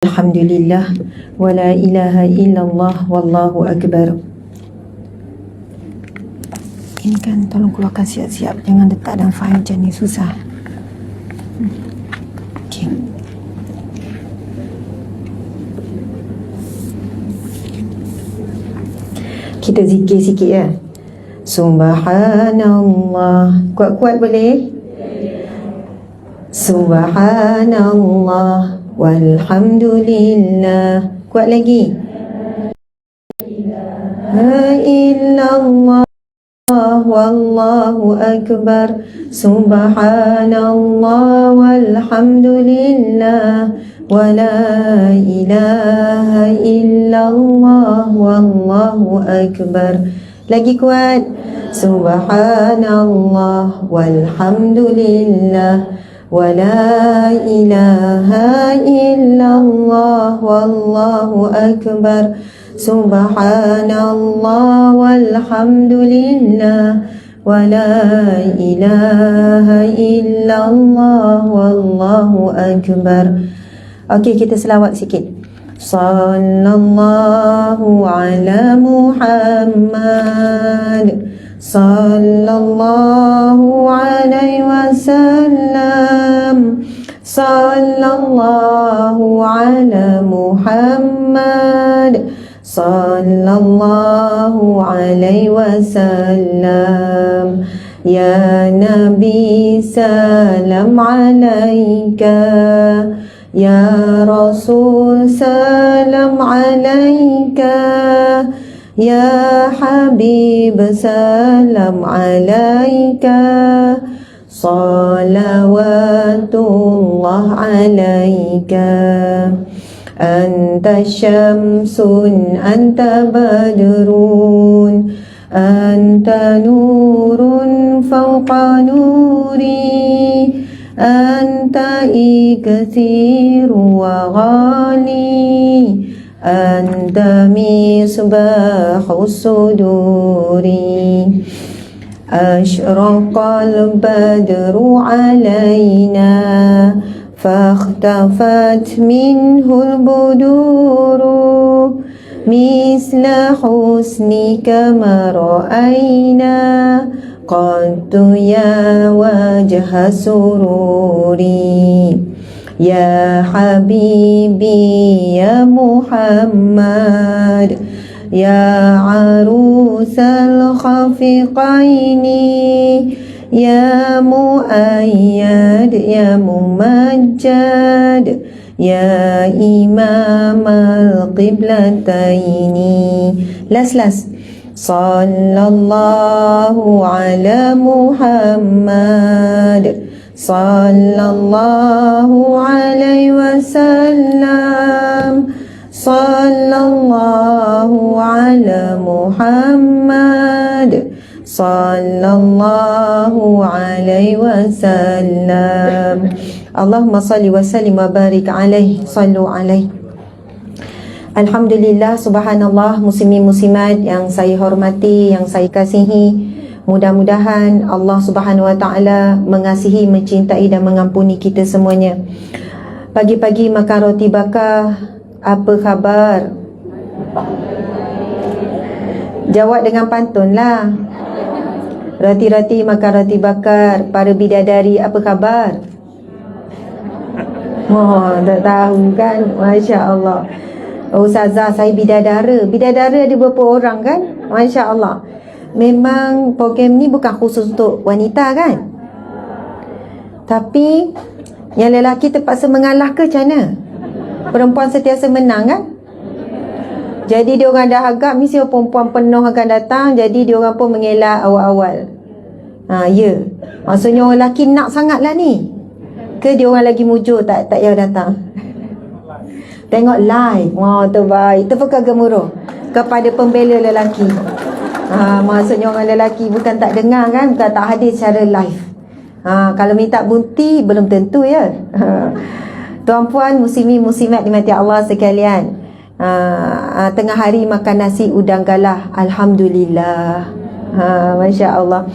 Alhamdulillah wa la ilaha illallah wallahu akbar. Ini kan tolong keluarkan siap-siap, jangan letak dalam fail macam ni, susah. Okay. Kita zikir sikit ya. Subhanallah. Kuat-kuat boleh? Subhanallah walhamdulillah. Kuat lagi. La illallah wallahu akbar. Subhanallah walhamdulillah wa la ilaha illallah wallahu akbar. Lagi kuat. Subhanallah walhamdulillah wa la ilaha illallah wallahu akbar. Subhanallah walhamdulillah wa la ilaha illallah wallahu akbar. Okey, kita selawat sikit. Sallallahu ala Muhammad, sallallahu alaihi wasallam, sallallahu ala Muhammad, sallallahu alaihi wasallam. Ya Nabi salam alaika, ya Rasul salam alaika, ya Habib salam alaika, salawatullah alaika. Anta syamsun, anta badrun, anta nurun fawqa nuri, anta ikthiru wa ghali, anta misbahu suduri. Ashraqal badru alayna فاختفت منه البدور مثل حسنك ما رأينا قد يا وجه سروري. يا حبيبي يا محمد، يا عروس الخفقين، يا مؤيد يا ممجد، يا إمام القبلتين. Last. Sallallahu ala Muhammad, sallallahu alaihi wasallam, sallallahu ala Muhammad, sallallahu alaihi wasallam. Allahumma salli wa sallim wa barik alaihi, sallu alaihi. Alhamdulillah, subhanallah, muslimin muslimat yang saya hormati, yang saya kasihi. Mudah-mudahan Allah Subhanahu wa taala mengasihi, mencintai dan mengampuni kita semuanya. Pagi-pagi makan roti bakar, apa khabar? Jawab dengan pantun lah. Roti-roti makan roti bakar, para bidadari apa khabar? Oh, tak tahu kan? Masya Allah. Ustazah saya bidadara. Bidadara ada berapa orang kan? Masya Allah. Memang program ni bukan khusus untuk wanita kan? Tapi yang lelaki terpaksa mengalah ke macam mana? Perempuan sentiasa menang kan? Jadi dia orang dah agak mesti perempuan penuh akan datang. Jadi dia orang pun mengelak awal-awal. Ya. Maksudnya orang lelaki nak sangat lah ni. Ke dia orang lagi mujur tak payah datang? Tengok live. Wah, terbaik. Tepuk gemuruh kepada pembela lelaki. Maksudnya orang lelaki bukan tak dengar kan, bukan tak hadir secara live. Kalau minta bunti belum tentu ya. Tuan-puan, muslimin muslimat dimati Allah sekalian. Tengah hari makan nasi udang galah, alhamdulillah. Masya Allah.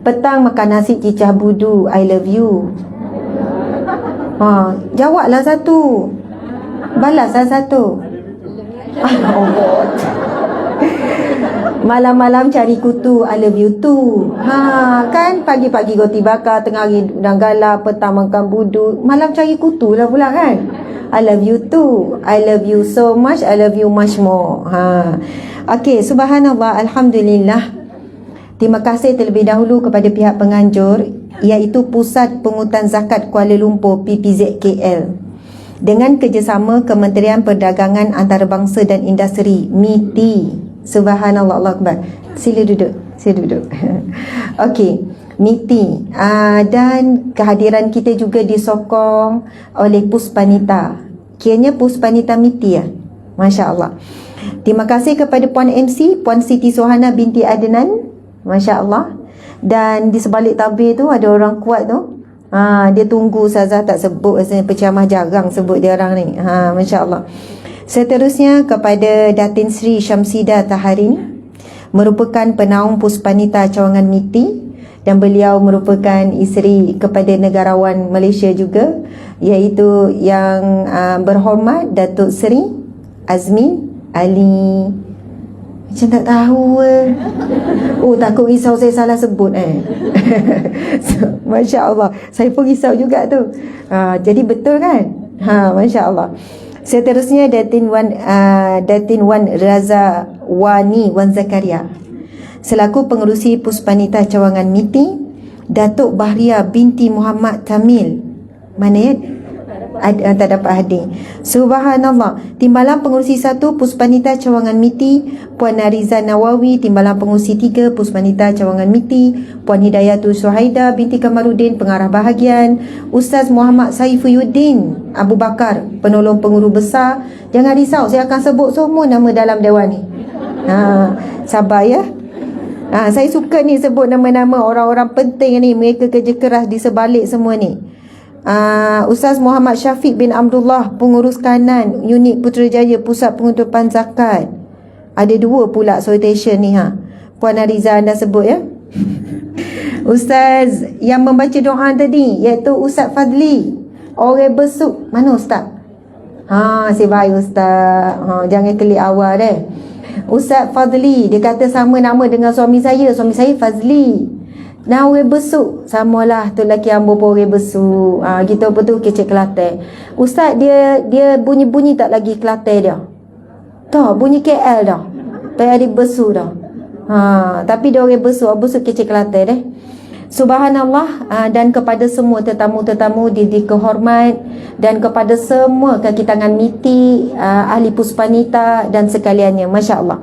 Petang makan nasi cicah budu, I love you. Jawablah satu. Balas salah satu. Allah. Malam-malam cari kutu, I love you too. Kan pagi-pagi roti bakar, tengah hari udang galah, petang makan budu, malam cari kutu lah pula kan. I love you too. I love you so much. I love you much more. Okey, subhanallah, alhamdulillah. Terima kasih terlebih dahulu kepada pihak penganjur, iaitu Pusat Pungutan Zakat Kuala Lumpur PPZKL, dengan kerjasama Kementerian Perdagangan Antarabangsa dan Industri MITI. Subhanallah, Allah Akbar. Sila duduk. Okey, MITI. Dan kehadiran kita juga disokong oleh Puspanita. Kiranya Puspanita MITI ya. Masya Allah. Terima kasih kepada Puan MC, Puan Siti Sohana binti Adnan. Masya Allah. Dan di sebalik tabir tu ada orang kuat tu. Dia tunggu Ustazah tak sebut, rasanya pecamah jarang sebut dia orang ni. Masya Allah. Seterusnya kepada Datin Sri Syamsidah Taharin, merupakan penaung Puspanita Cawangan MITI, dan beliau merupakan isteri kepada negarawan Malaysia juga, iaitu yang berhormat Datuk Seri Azmi Ali. Macam tak tahu takut risau saya salah sebut Masya Allah, saya pun risau juga tu. Jadi betul kan? Masya Allah. Seterusnya Datin Wan Raza Wani Wan Zakaria, selaku pengerusi Puspanita Cawangan MITI. Datuk Bahria binti Muhammad Tamil, mana ya? Tak dapat hadir. Subhanallah. Timbalan pengurusi 1 Puspanita Cawangan MITI, Puan Nariza Nawawi. Timbalan pengurusi 3 Puspanita Cawangan MITI, Puan Hidayatul Suhaida binti Kamaruddin, pengarah bahagian. Ustaz Muhammad Saifuddin Abu Bakar, penolong pengurus besar. Jangan risau, saya akan sebut semua nama dalam dewan ni. Sabar ya. Saya suka ni sebut nama-nama orang-orang penting ni, mereka kerja keras di sebalik semua ni. Ustaz Muhammad Syafiq bin Abdullah, pengurus kanan unit Putrajaya Pusat Pengutupan Zakat. Ada 2 pula citation ni Puan Ariza anda sebut ya. Ustaz yang membaca doa tadi, iaitu Ustaz Fadli orang besuk. Mana Ustaz? Si baik Ustaz. Jangan kelik awal Ustaz Fadli, dia kata sama nama dengan suami saya Fazli. Nah, orang besuk samalah tu lelaki ambo pun orang besuk. Kita betul kecek Kelantan. Ustaz dia bunyi-bunyi tak lagi Kelantan dia. Tak, bunyi KL dah. Tak ada besuk dah. Tapi dia orang besuk kecek Kelantan Subhanallah. Dan kepada semua tetamu-tetamu didik kehormat, dan kepada semua kaki tangan MITI, ahli Puspanita dan sekaliannya, Masya Allah.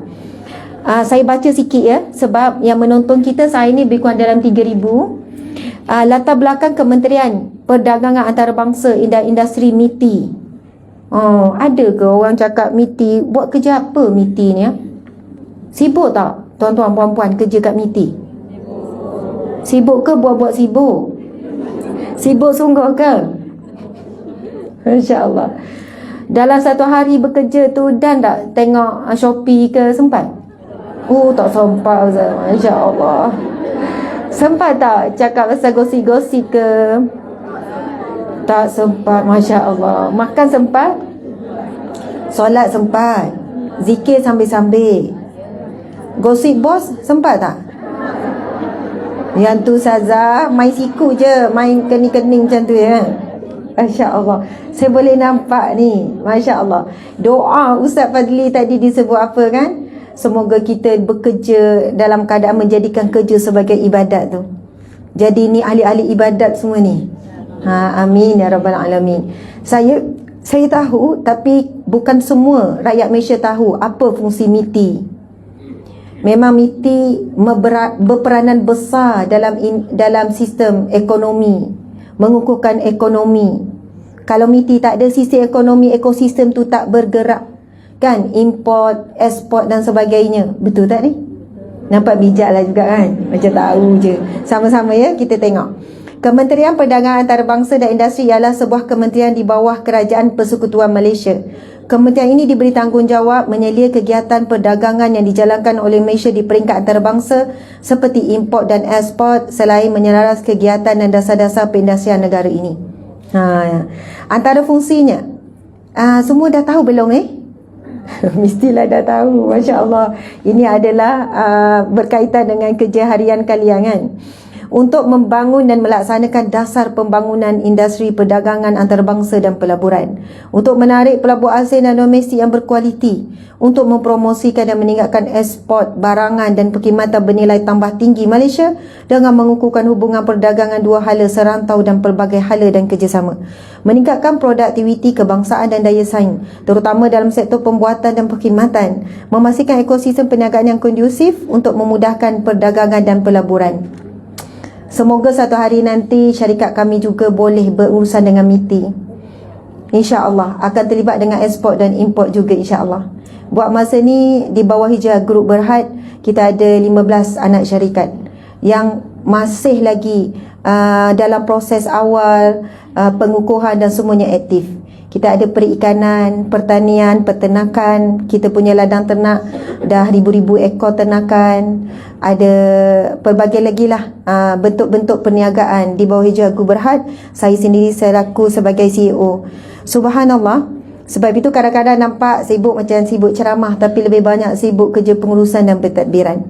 Saya baca sikit ya, sebab yang menonton kita saat ini lebih kurang dalam 3,000. Latar belakang Kementerian Perdagangan Antarabangsa Industri MITI. Ada ke orang cakap MITI buat kerja apa MITI ni Sibuk tak tuan-tuan puan-puan kerja kat MITI? Sibuk ke buat-buat sibuk? Sibuk sungguh ke? Masya Allah. Dalam satu hari bekerja tu dan tak tengok Shopee ke sempat? Tak sempat Ustaz. Masya Allah. Sempat tak cakap pasal gosip-gosip ke? Tak sempat. Masya Allah. Makan sempat? Solat sempat? Zikir sambil-sambil? Gosip bos sempat tak? Yang tu Ustazah main siku je, main kening-kening macam tu ya. Masya Allah. Saya boleh nampak ni. Masya Allah. Doa Ustaz Fadli tadi disebut apa kan? Semoga kita bekerja dalam keadaan menjadikan kerja sebagai ibadat tu. Jadi ni ahli-ahli ibadat semua ni. Amin ya rabbal alamin. Saya tahu, tapi bukan semua rakyat Malaysia tahu apa fungsi MITI. Memang MITI berperanan besar dalam sistem ekonomi, mengukuhkan ekonomi. Kalau MITI tak ada, sistem ekonomi, ekosistem tu tak bergerak. Kan, import, ekspor dan sebagainya. Betul tak ni? Nampak bijak lah juga kan? Macam tahu je. Sama-sama ya, kita tengok. Kementerian Perdagangan Antarabangsa dan Industri ialah sebuah kementerian di bawah Kerajaan Persekutuan Malaysia. Kementerian ini diberi tanggungjawab menyelia kegiatan perdagangan yang dijalankan oleh Malaysia di peringkat antarabangsa seperti import dan ekspor, selain menyelaras kegiatan dan dasar-dasar perindustrian negara ini. Antara fungsinya, Semua dah tahu belum Mestilah dah tahu. Masya Allah. Ini adalah berkaitan dengan kerja harian kalian kan. Untuk membangun dan melaksanakan dasar pembangunan industri perdagangan antarabangsa dan pelaburan, untuk menarik pelabur asing dan domestik yang berkualiti, untuk mempromosikan dan meningkatkan ekspor barangan dan perkhidmatan bernilai tambah tinggi Malaysia dengan mengukuhkan hubungan perdagangan dua hala serantau dan pelbagai hala dan kerjasama, meningkatkan produktiviti kebangsaan dan daya saing terutama dalam sektor pembuatan dan perkhidmatan, memastikan ekosistem perniagaan yang kondusif untuk memudahkan perdagangan dan pelaburan. Semoga satu hari nanti syarikat kami juga boleh berurusan dengan MITI. InsyaAllah akan terlibat dengan ekspor dan import juga insyaAllah. Buat masa ni di bawah Hijrah Group Berhad, kita ada 15 anak syarikat yang masih lagi dalam proses awal pengukuhan dan semuanya aktif. Kita ada perikanan, pertanian, peternakan, kita punya ladang ternak dah ribu-ribu ekor ternakan, ada pelbagai lagi lah bentuk-bentuk perniagaan di bawah Hijrah Group Berhad. Saya sendiri selaku sebagai CEO. Subhanallah. Sebab itu kadang-kadang nampak sibuk macam sibuk ceramah, tapi lebih banyak sibuk kerja pengurusan dan pentadbiran.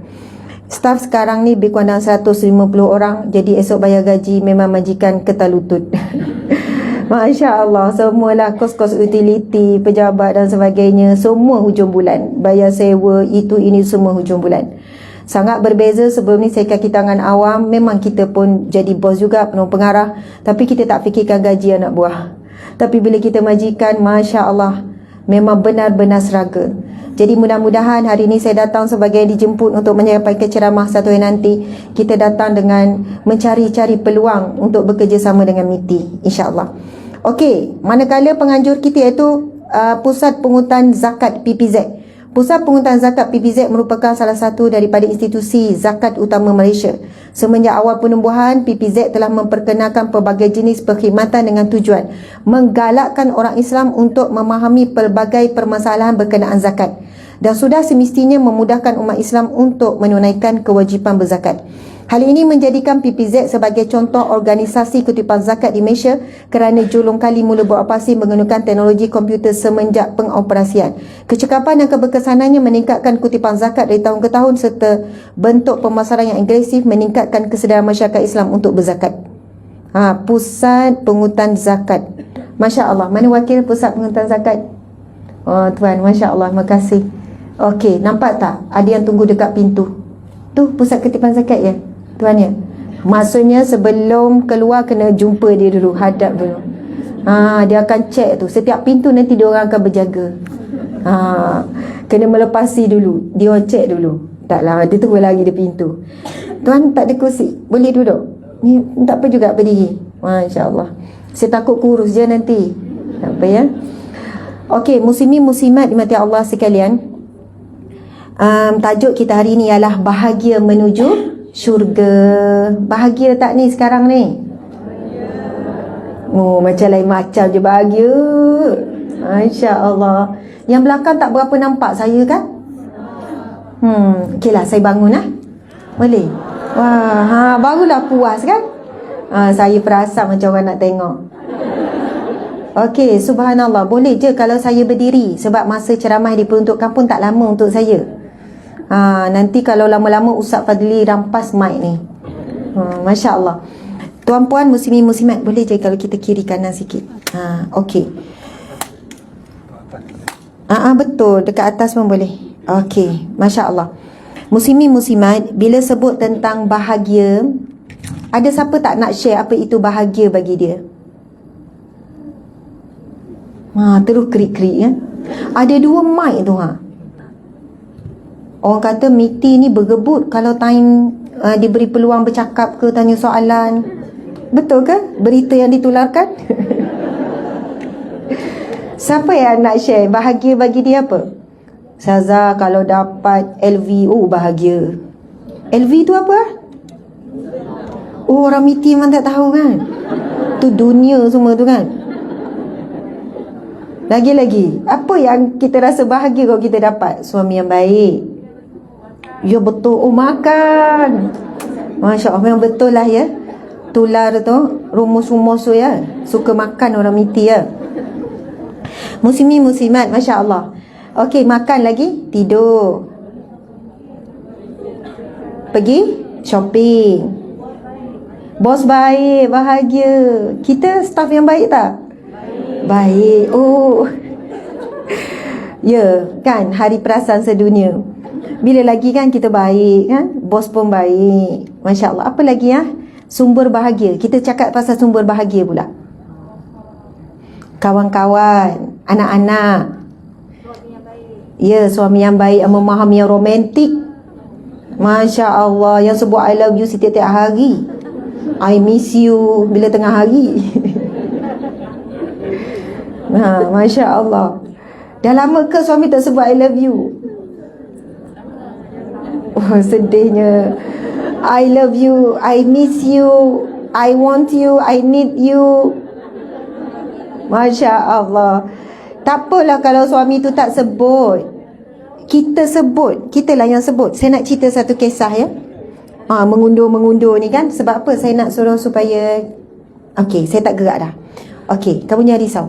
Staf sekarang ni lebih kurang 150 orang, jadi esok bayar gaji memang majikan ketal lutut. Masya Allah, semualah kos-kos utiliti, pejabat dan sebagainya, semua hujung bulan. Bayar sewa, itu ini semua hujung bulan. Sangat berbeza. Sebelum ni saya kaki tangan awam, memang kita pun jadi bos juga, penuh pengarah, tapi kita tak fikirkan gaji anak buah. Tapi bila kita majikan, Masya Allah, memang benar-benar seraga. Jadi mudah-mudahan hari ini saya datang sebagai dijemput untuk menyampaikan ceramah satu hari nanti. Kita datang dengan mencari-cari peluang untuk bekerjasama dengan MITI, insyaAllah. Okey, manakala penganjur kita iaitu Pusat Pungutan Zakat PPZ. Pusat Pungutan Zakat PPZ merupakan salah satu daripada institusi zakat utama Malaysia. Semenjak awal penubuhan, PPZ telah memperkenalkan pelbagai jenis perkhidmatan dengan tujuan menggalakkan orang Islam untuk memahami pelbagai permasalahan berkenaan zakat, dan sudah semestinya memudahkan umat Islam untuk menunaikan kewajipan berzakat. Hal ini menjadikan PPZ sebagai contoh organisasi kutipan zakat di Malaysia kerana julung kali mula beroperasi menggunakan teknologi komputer semenjak pengoperasian. Kecekapan dan keberkesanannya meningkatkan kutipan zakat dari tahun ke tahun serta bentuk pemasaran yang agresif meningkatkan kesedaran masyarakat Islam untuk berzakat. Pusat Pungutan Zakat. Masya Allah. Mana wakil Pusat Pungutan Zakat? Oh Tuan, Masya Allah. Terima kasih. Okey, nampak tak? Ada yang tunggu dekat pintu. Tu Pusat Kutipan Zakat ya? Tuan ya? Maksudnya sebelum keluar kena jumpa dia dulu, hadap dulu. Dia akan cek tu. Setiap pintu nanti dia orang akan berjaga. Kena melepasi dulu. Dia orang cek dulu. Taklah, dia tunggu lagi di pintu. Tuan tak ada kursi, boleh duduk? Ni tak apa juga berdiri. Masya Allah. Saya takut kurus je nanti. Tak apa ya. Okey, muslimin muslimat dimati Allah sekalian. Tajuk kita hari ni ialah bahagia menuju syurga. Bahagia tak ni sekarang ni? Oh, macam lain macam je bahagia. Masya Allah. Yang belakang tak berapa nampak saya kan? Okey lah, saya bangun lah. Boleh? Wah, barulah puas kan? Saya perasan macam orang nak tengok. Okey, subhanallah. Boleh je kalau saya berdiri, sebab masa ceramah diperuntukkan pun tak lama untuk saya. Nanti kalau lama-lama Ustaz Fadli rampas mic ni. Masya Allah. Tuan-puan muslimin muslimat, boleh je kalau kita kiri kanan sikit. Okey. Betul, dekat atas pun boleh. Okey, Masya Allah. Muslimin muslimat, bila sebut tentang bahagia, ada siapa tak nak share apa itu bahagia bagi dia? Terus krik-krik ya. Ada 2 mic tu Orang kata MITI ni bergebut kalau time diberi peluang bercakap ke, tanya soalan. Betul ke berita yang ditularkan? Siapa yang nak share bahagia bagi dia apa? Saza kalau dapat LV, bahagia. LV tu apa? Orang MITI memang tak tahu kan. Tu dunia semua tu kan. Lagi-lagi, apa yang kita rasa bahagia kalau kita dapat? Suami yang baik. Ya betul. Makan. Masya Allah, memang betul lah ya. Tular tu, rumus-rumus tu ya. Suka makan orang MITI ya. Muslimin muslimat, Masya Allah. Okey, makan lagi, tidur. Pergi shopping. Bos baik, bahagia. Kita staff yang baik tak? Baik. Oh. Ya, kan hari perasan sedunia. Bila lagi kan kita baik kan? Bos pun baik. Masya Allah. Apa lagi ya? Sumber bahagia. Kita cakap pasal sumber bahagia pula. Kawan-kawan, anak-anak. Ya, suami yang baik, yang memahami, yang romantik. Masya Allah. Yang sebut I love you setiap-tiap hari. I miss you bila tengah hari. Masya Allah. Dah lama ke suami tak sebut I love you? Oh, sedihnya. I love you, I miss you, I want you, I need you. Masya Allah. Tak apalah kalau suami tu tak sebut. Kita sebut. Kitalah yang sebut. Saya nak cerita satu kisah ya. Mengundur-mengundur ni kan. Sebab apa saya nak suruh supaya... Okey, saya tak gerak dah. Okey, kamu jangan risau.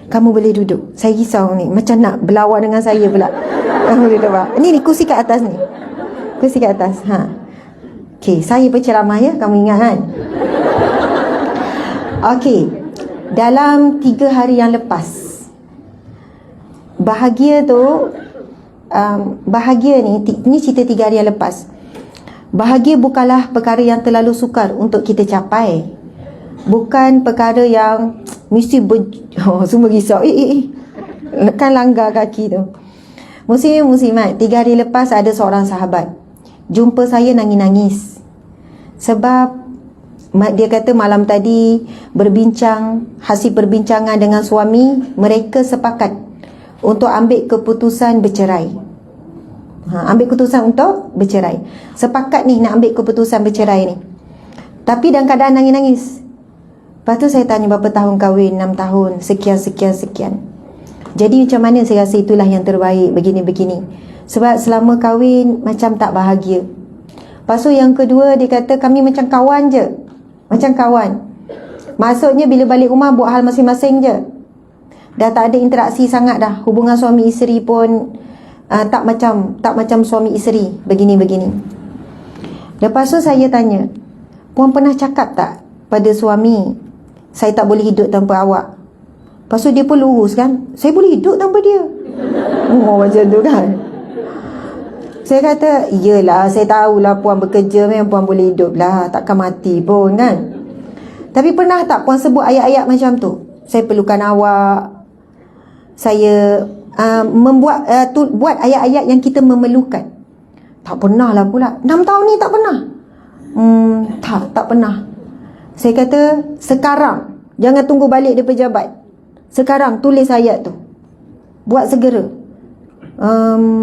Kamu boleh duduk. Saya risau ni. Macam nak berlawan dengan saya pula. Kamu duduk bawah. Ni kursi kat atas ni. Kursi kat atas. Okey, saya berceramah ya. Kamu ingat kan? Okey. Dalam 3 hari yang lepas. Bahagia tu... bahagia ni cerita 3 hari yang lepas. Bahagia bukanlah perkara yang terlalu sukar untuk kita capai. Bukan perkara yang mesti semua risau. Kan langgar kaki tu. Muslim muslimat, 3 hari lepas ada seorang sahabat jumpa saya nangis-nangis. Sebab dia kata malam tadi berbincang, hasil perbincangan dengan suami, mereka sepakat untuk ambil keputusan bercerai. Ambil keputusan untuk bercerai. Sepakat ni nak ambil keputusan bercerai ni. Tapi dalam keadaan nangis-nangis. Lepas tu saya tanya berapa tahun kahwin? 6 tahun. Sekian. Jadi macam mana? Saya rasa itulah yang terbaik. Begini-begini. Sebab selama kahwin macam tak bahagia. Lepas tu yang kedua dia kata kami macam kawan je. Macam kawan. Maksudnya bila balik rumah buat hal masing-masing je. Dah tak ada interaksi sangat dah. Hubungan suami isteri pun tak macam suami isteri. Begini-begini. Lepas tu saya tanya, puan pernah cakap tak pada suami, saya tak boleh hidup tanpa awak? Lepas tu dia pun lurus kan, saya boleh hidup tanpa dia. Macam tu kan. Saya kata, iyalah saya tahulah puan bekerja, memang puan boleh hidup lah, takkan mati pun kan. Tapi pernah tak puan sebut ayat-ayat macam tu? Saya perlukan awak. Saya buat ayat-ayat yang kita memerlukan. Tak pernah lah pula. 6 tahun ni tak pernah. Tak pernah. Saya kata, sekarang, jangan tunggu balik dia pejabat. Sekarang tulis ayat tu. Buat segera.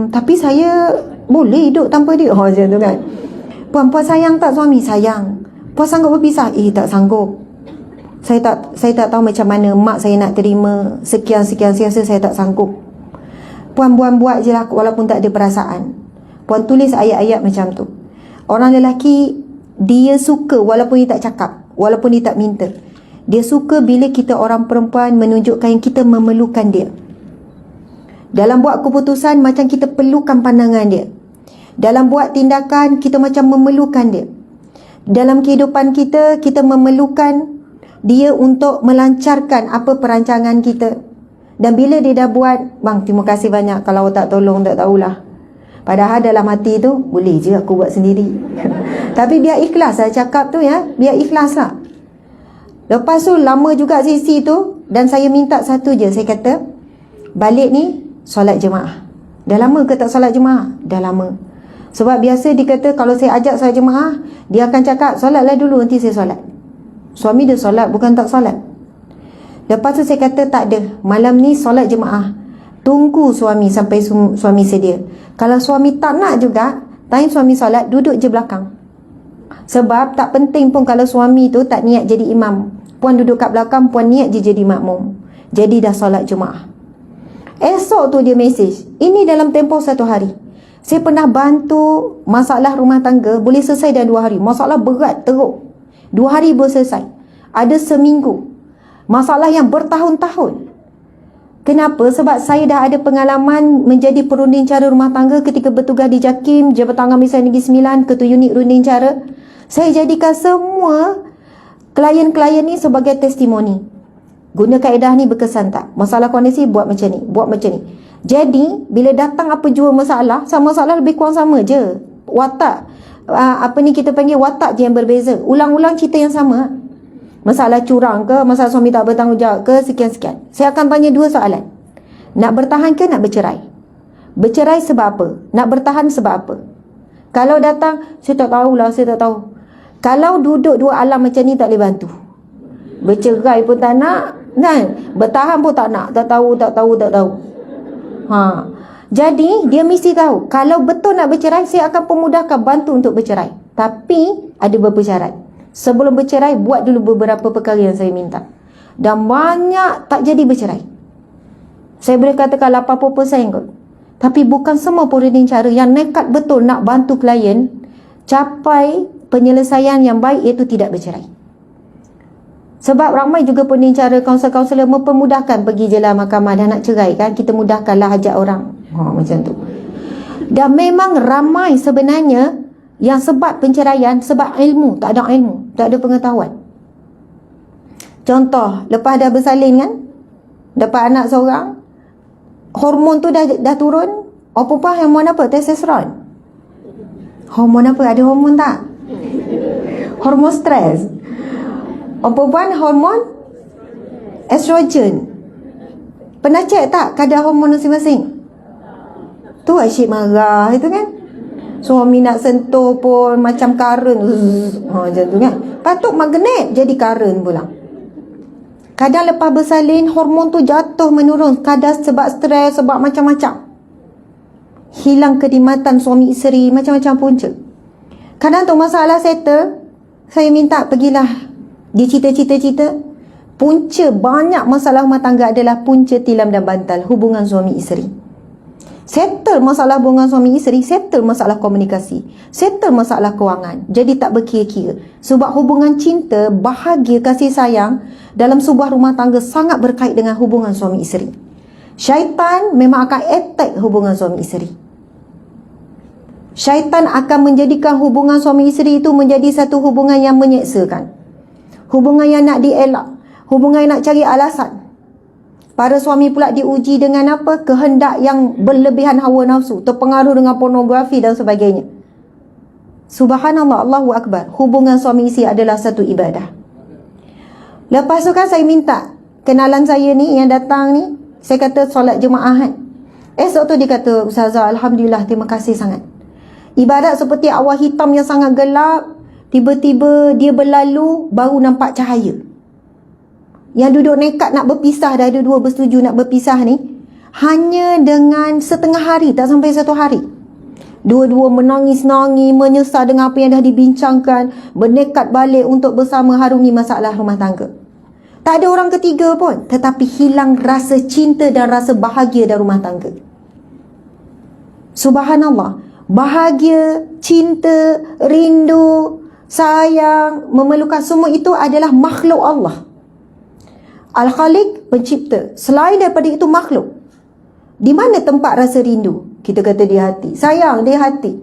Tapi saya boleh hidup tanpa dia. Macam tu kan. Puan sayang tak suami? Sayang. Puan sanggup berpisah? Tak sanggup. Saya tak tahu macam mana mak saya nak terima sekian saya tak sanggup. Puan buat je lah walaupun tak ada perasaan. Puan tulis ayat-ayat macam tu. Orang lelaki dia suka walaupun dia tak cakap, walaupun dia tak minta. Dia suka bila kita orang perempuan menunjukkan yang kita memerlukan dia. Dalam buat keputusan macam kita perlukan pandangan dia. Dalam buat tindakan kita macam memerlukan dia. Dalam kehidupan kita memerlukan dia untuk melancarkan apa perancangan kita. Dan bila dia dah buat, bang terima kasih banyak, kalau tak tolong tak tahulah. Padahal dalam hati tu, boleh je aku buat sendiri. Tapi biar ikhlas lah cakap tu ya, biar ikhlas lah. Lepas tu lama juga sisi tu, dan saya minta satu je, saya kata balik ni solat jemaah. Dah lama ke tak solat jemaah? Dah lama. Sebab biasa dia kata kalau saya ajak solat jemaah, dia akan cakap solatlah dulu nanti saya solat. Suami dia solat bukan tak solat. Lepas tu saya kata tak ada, malam ni solat jemaah. Tunggu suami sampai suami sedia. Kalau suami tak nak juga, time suami solat, duduk je belakang. Sebab tak penting pun kalau suami tu tak niat jadi imam. Puan duduk kat belakang, puan niat je jadi makmum. Jadi dah solat jemaah. Esok tu dia mesej, ini dalam tempoh 1 hari. Saya pernah bantu masalah rumah tangga, boleh selesai dalam 2 hari. Masalah berat teruk, 2 hari boleh selesai. Ada seminggu. Masalah yang bertahun-tahun. Kenapa? Sebab saya dah ada pengalaman menjadi perunding cara rumah tangga ketika bertugas di JAKIM, Jabatan Kamisan Negeri Sembilan, Ketua Unit Runding Cara. Saya jadikan semua klien-klien ni sebagai testimoni. Guna kaedah ni berkesan tak? Masalah kondisi buat macam ni, buat macam ni. Jadi, bila datang apa jua masalah, sama masalah lebih kurang sama je. Watak, kita panggil watak je yang berbeza. Ulang-ulang cerita yang sama. Masalah curang ke, masalah suami tak bertanggungjawab ke, sekian-sekian. Saya akan tanya dua soalan. Nak bertahan ke nak bercerai? Bercerai sebab apa? Nak bertahan sebab apa? Kalau datang, saya tak tahulah, saya tak tahu. Kalau duduk dua alam macam ni tak boleh bantu. Bercerai pun tak nak, kan? Bertahan pun tak nak, tak tahu. Jadi, dia mesti tahu, kalau betul nak bercerai, saya akan pemudahkan bantu untuk bercerai. Tapi, ada beberapa syarat. Sebelum bercerai, buat dulu beberapa perkara yang saya minta. Dan banyak tak jadi bercerai. Saya boleh katakan 80% kot. Tapi bukan semua perunding cara yang nekat betul nak bantu klien capai penyelesaian yang baik, iaitu tidak bercerai. Sebab ramai juga perunding cara kaunselor-kaunselor mempermudahkan pergi je lah mahkamah, dah nak cerai kan, kita mudahkanlah hajat orang. Macam tu. Dan memang ramai sebenarnya yang sebab penceraian sebab ilmu, tak ada ilmu, tak ada pengetahuan. Contoh, lepas dah bersalin kan, dapat anak seorang, hormon tu dah turun. Apa hormon apa? Testosteron. Hormon apa? Ada hormon tak? Hormon stres. Perempuan hormon estrogen. Pernah cek tak kadar hormon masing-masing? Tu asyik marah itu kan. Suami nak sentuh pun macam current. Macam tu kan. Patut magnet jadi current pula. Kadang lepas bersalin, hormon tu jatuh menurun. Kadang sebab stres, sebab macam-macam. Hilang kenikmatan suami isteri, macam-macam punca. Kadang tu masalah settle, saya minta pergilah dia cerita-cerita. Punca banyak masalah rumah tangga adalah punca tilam dan bantal, hubungan suami isteri. Settle masalah hubungan suami isteri, settle masalah komunikasi, settle masalah kewangan. Jadi tak berkira-kira. Sebab hubungan cinta, bahagia, kasih sayang dalam sebuah rumah tangga sangat berkait dengan hubungan suami isteri. Syaitan memang akan attack hubungan suami isteri. Syaitan akan menjadikan hubungan suami isteri itu menjadi satu hubungan yang menyeksakan. Hubungan yang nak dielak, hubungan yang nak cari alasan. Para suami pula diuji dengan apa? Kehendak yang berlebihan hawa nafsu, terpengaruh dengan pornografi dan sebagainya. Subhanallah, Allahu Akbar. Hubungan suami isteri adalah satu ibadah. Lepas tu kan saya minta kenalan saya ni yang datang ni, saya kata solat jemaah kan. Esok tu dia kata, Ustazah, Alhamdulillah, terima kasih sangat. Ibarat seperti awan hitam yang sangat gelap, tiba-tiba dia berlalu, baru nampak cahaya. Yang duduk nekat nak berpisah, dah ada dua bersetuju nak berpisah ni, hanya dengan setengah hari, tak sampai satu hari. Dua-dua menangis-nangis, menyesal dengan apa yang dah dibincangkan, bernekat balik untuk bersama harungi masalah rumah tangga. Tak ada orang ketiga pun, tetapi hilang rasa cinta dan rasa bahagia dalam rumah tangga. Subhanallah. Bahagia, cinta, rindu, sayang, memerlukan, semua itu adalah makhluk Allah. Al-Khaliq, pencipta. Selain daripada itu makhluk. Di mana tempat rasa rindu? Kita kata di hati. Sayang, di hati.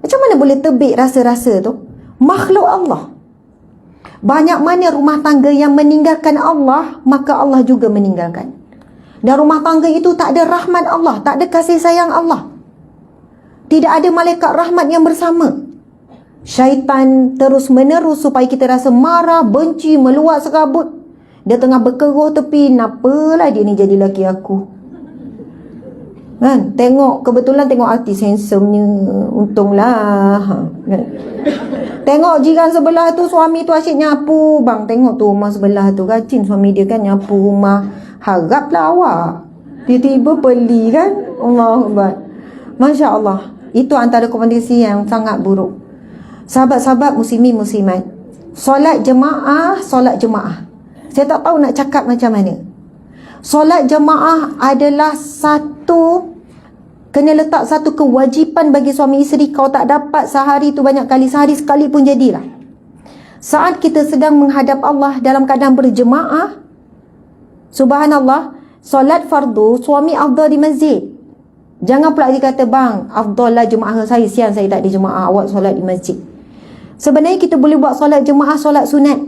Macam mana boleh terbit rasa-rasa tu? Makhluk Allah. Banyak mana rumah tangga yang meninggalkan Allah, maka Allah juga meninggalkan. Dan rumah tangga itu tak ada rahmat Allah, tak ada kasih sayang Allah. Tidak ada malaikat rahmat yang bersama. Syaitan terus menerus supaya kita rasa marah, benci, meluat serabut. Dia tengah berkeruh tepi, napalah dia ni jadi laki aku. Kan? Kebetulan tengok artis handsome-nya, untunglah. Kan? Tengok jiran sebelah tu, suami tu asyik nyapu. Bang, tengok tu rumah sebelah tu, rajin suami dia kan nyapu rumah. Haraplah awak. Tiba-tiba beli kan? Allahuakbar. Masya Allah. Itu antara komunikasi yang sangat buruk. Sahabat-sahabat muslimin muslimat, solat jemaah, solat jemaah. Saya tak tahu nak cakap macam mana. Solat jemaah adalah kena letak satu kewajipan bagi suami isteri. Kalau tak dapat sehari tu banyak kali, sehari sekali pun jadilah. Saat kita sedang menghadap Allah dalam keadaan berjemaah, subhanallah, solat fardu, suami afdal di masjid. Jangan pula dia kata, bang, afdal lah jemaah saya, siang saya tak ada jemaah, awak solat di masjid. Sebenarnya kita boleh buat solat jemaah, solat sunat,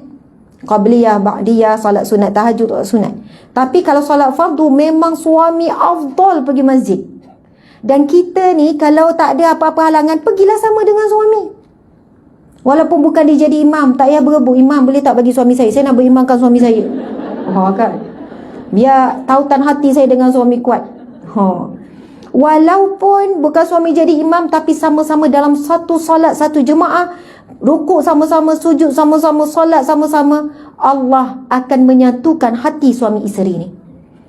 qabliyah, ba'diyah, solat sunat tahajud, solat sunat. Tapi kalau solat fardu, memang suami afdal pergi masjid. Dan kita ni kalau tak ada apa-apa halangan, pergilah sama dengan suami. Walaupun bukan dia jadi imam, tak payah berebut, imam boleh tak bagi suami saya nak berimamkan suami saya. Kan? Biar tautan hati saya dengan suami kuat. Walaupun bukan suami jadi imam, tapi sama-sama dalam satu solat, satu jemaah, rukuk sama-sama, sujud sama-sama, solat sama-sama, Allah akan menyatukan hati suami isteri ni.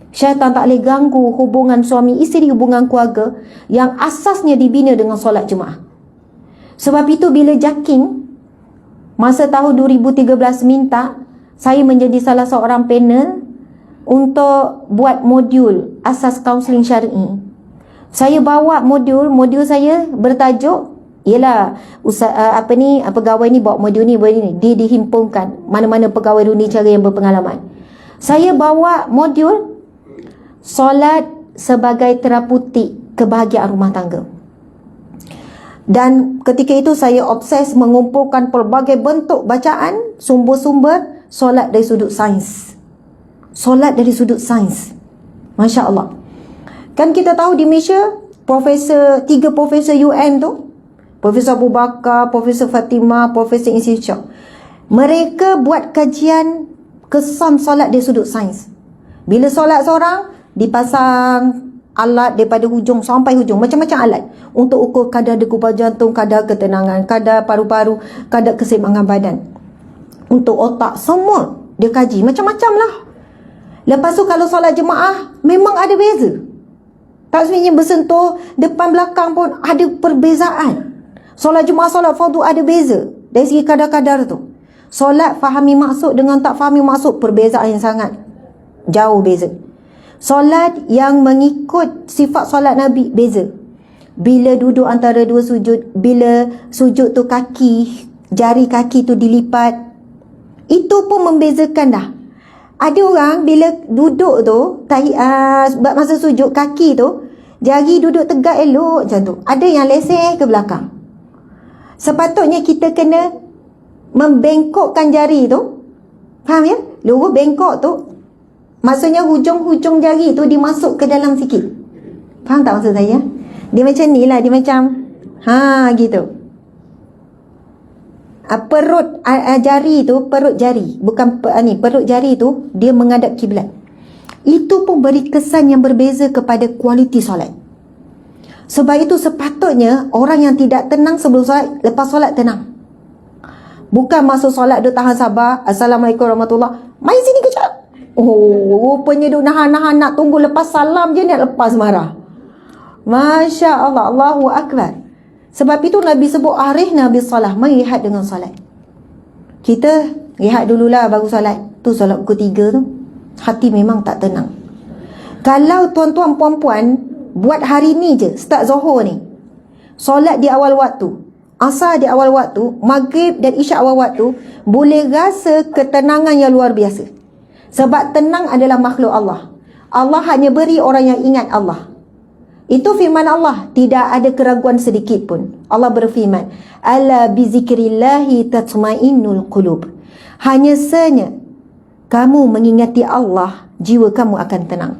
Syaitan tak boleh ganggu hubungan suami isteri, hubungan keluarga yang asasnya dibina dengan solat jemaah. Sebab itu bila JAKIM masa tahun 2013 minta saya menjadi salah seorang panel untuk buat modul asas kaunseling syar'i. Saya bawa modul saya bertajuk ialah pegawai ni bawa modul ni, dia dihimpunkan mana-mana pegawai dunia cara yang berpengalaman. Saya bawa modul solat sebagai terapeutik kebahagiaan rumah tangga. Dan ketika itu saya obses mengumpulkan pelbagai bentuk bacaan, sumber-sumber solat dari sudut sains. Solat dari sudut sains. Masya Allah. Kan kita tahu di Malaysia, tiga profesor UN tu, Profesor Abu Bakar, Profesor Fatimah, Profesor Institute, mereka buat kajian kesan solat dari sudut sains. Bila solat seorang, dipasang alat daripada hujung sampai hujung, macam-macam alat untuk ukur kadar degupan jantung, kadar ketenangan, kadar paru-paru, kadar keseimbangan badan. Untuk otak, semua dia kaji, macam-macam lah. Lepas tu kalau solat jemaah, memang ada beza. Tak sebenarnya bersentuh depan belakang pun ada perbezaan. Solat jemaah, solat fardu ada beza dari segi kadar-kadar tu. Solat fahami maksud dengan tak fahami maksud, perbezaan yang sangat jauh beza. Solat yang mengikut sifat solat Nabi, beza. Bila duduk antara dua sujud, bila sujud tu jari kaki tu dilipat, itu pun membezakan dah. Ada orang bila duduk tu, masa sujud kaki tu, jari duduk tegak elok macam tu. Ada yang lesen ke belakang. Sepatutnya kita kena membengkokkan jari tu. Faham ya? Lurus bengkok tu, maksudnya hujung-hujung jari tu dimasuk ke dalam sikit. Faham tak maksud saya? Dia macam ni lah, dia macam gitu. Perut jari tu, perut jari, bukan perut jari tu dia menghadap kiblat. Itu pun beri kesan yang berbeza kepada kualiti solat. Sebab itu sepatutnya orang yang tidak tenang sebelum solat, lepas solat tenang. Bukan masuk solat dia tahan sabar, Assalamualaikum warahmatullahi, mai sini kejap. Rupanya dia nahan-nahan nak tunggu lepas salam je nak lepas marah. Masya Allah, Allahu Akbar. Sebab itu Nabi sebut arihna bis salah, mari rehat dengan solat. Kita rehat dululah baru solat. Tu solat pukul 3 tu, hati memang tak tenang. Kalau tuan-tuan puan-puan buat hari ni je, start Zuhur ni, solat di awal waktu, Asar di awal waktu, Maghrib dan Isyak awal waktu, boleh rasa ketenangan yang luar biasa. Sebab tenang adalah makhluk Allah. Allah hanya beri orang yang ingat Allah. Itu firman Allah, tidak ada keraguan sedikit pun. Allah berfirman, ala bizikrillahi tatmainnul qulub. Hanya saja kamu mengingati Allah, jiwa kamu akan tenang.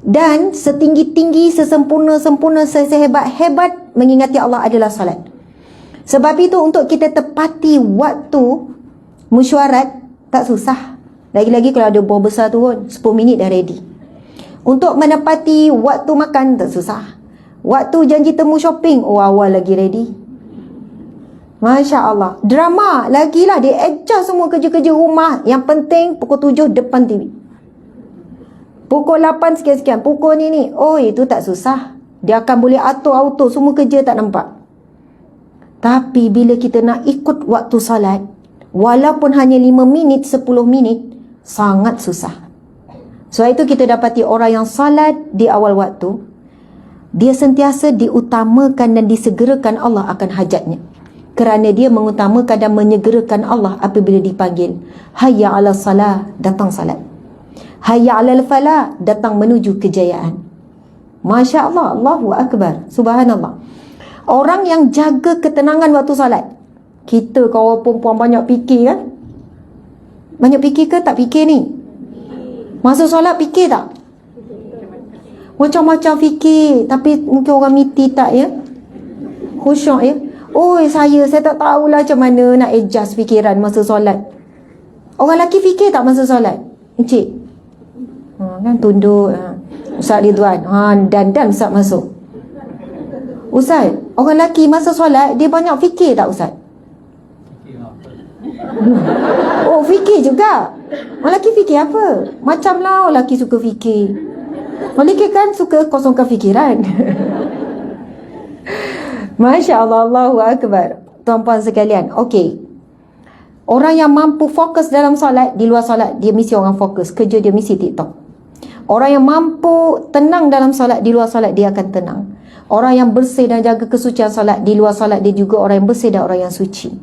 Dan setinggi-tinggi, sesempurna-sempurna, sehebat-hebat mengingati Allah adalah salat. Sebab itu untuk kita tepati waktu mesyuarat tak susah. Lagi-lagi kalau ada buah besar turun, 10 minit dah ready. Untuk menepati waktu makan tak susah. Waktu janji temu shopping, awal lagi ready. Masya Allah. Drama lagilah, dia adjust semua kerja-kerja rumah. Yang penting pukul 7 depan TV. Pukul 8 sekian-sekian, pukul ni. Oh, itu tak susah. Dia akan boleh atur auto, semua kerja tak nampak. Tapi bila kita nak ikut waktu salat, walaupun hanya 5 minit, 10 minit, sangat susah. Sebab itu kita dapati orang yang salat di awal waktu, dia sentiasa diutamakan dan disegerakan Allah akan hajatnya. Kerana dia mengutamakan dan menyegerakan Allah apabila dipanggil. Hayya ala salah, datang salat. Hayya 'alal falah, datang menuju kejayaan. Masya Allah, Allahu Akbar, subhanallah. Orang yang jaga ketenangan waktu solat. Kita kawan perempuan banyak fikir kan? Banyak fikir ke tak fikir ni? Masa solat fikir tak? Macam-macam fikir. Tapi mungkin orang miti tak ya? Khusyuk ya? Oi saya tak tahulah macam mana nak adjust fikiran masa solat. Orang lelaki fikir tak masa solat? Encik? Kan tunduk. Ustaz Ridwan. Dan Ustaz masuk. Ustaz, orang lelaki masa solat dia banyak fikir tak Ustaz? Oh, fikir juga. Orang lelaki fikir apa? Macam lah orang lelaki suka fikir. Orang lelaki kan suka kosongkan fikiran. Masya Allah, Allahu Akbar. Tuan-puan sekalian, okey. Orang yang mampu fokus dalam solat, di luar solat, dia mesti orang fokus. Kerja dia mesti TikTok. Orang yang mampu tenang dalam solat, di luar solat, dia akan tenang. Orang yang bersih dan jaga kesucian solat, di luar solat, dia juga orang yang bersih dan orang yang suci.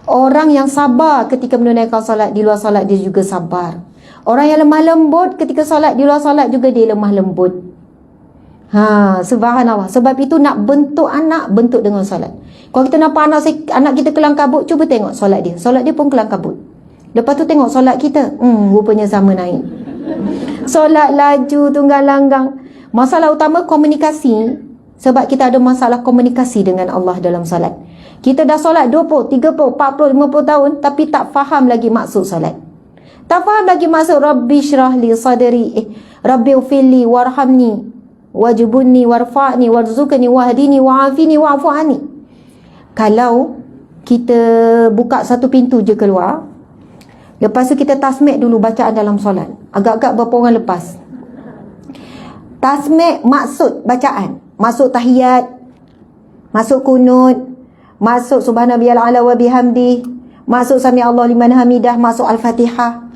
Orang yang sabar ketika menunaikan solat, di luar solat, dia juga sabar. Orang yang lemah lembut ketika solat, di luar solat juga dia lemah lembut. Subhanallah. Sebab itu nak bentuk anak, bentuk dengan solat. Kalau kita nampak anak kita kelang kabut, cuba tengok solat dia. Solat dia pun kelang kabut. Lepas tu tengok solat kita, rupanya sama naik. Solat laju, tunggang langgang. Masalah utama komunikasi. Sebab kita ada masalah komunikasi dengan Allah dalam solat. Kita dah solat 20, 30, 40, 50 tahun, tapi tak faham lagi maksud solat. Tak faham lagi maksud Rabbi syrah li sadri, Rabbi ufilli warhamni wajibunni warfa'ni warzuqni wahdini wa'afini wa'fu anni. Kalau kita buka satu pintu je keluar, lepas tu kita tasmik dulu bacaan dalam solat. Agak-agak berapa orang lepas? Tasmik maksud bacaan, masuk tahiyat, masuk kunut, masuk subhanallahil a'la wa bihamdi, masuk sami Allah liman hamidah, masuk al-Fatihah.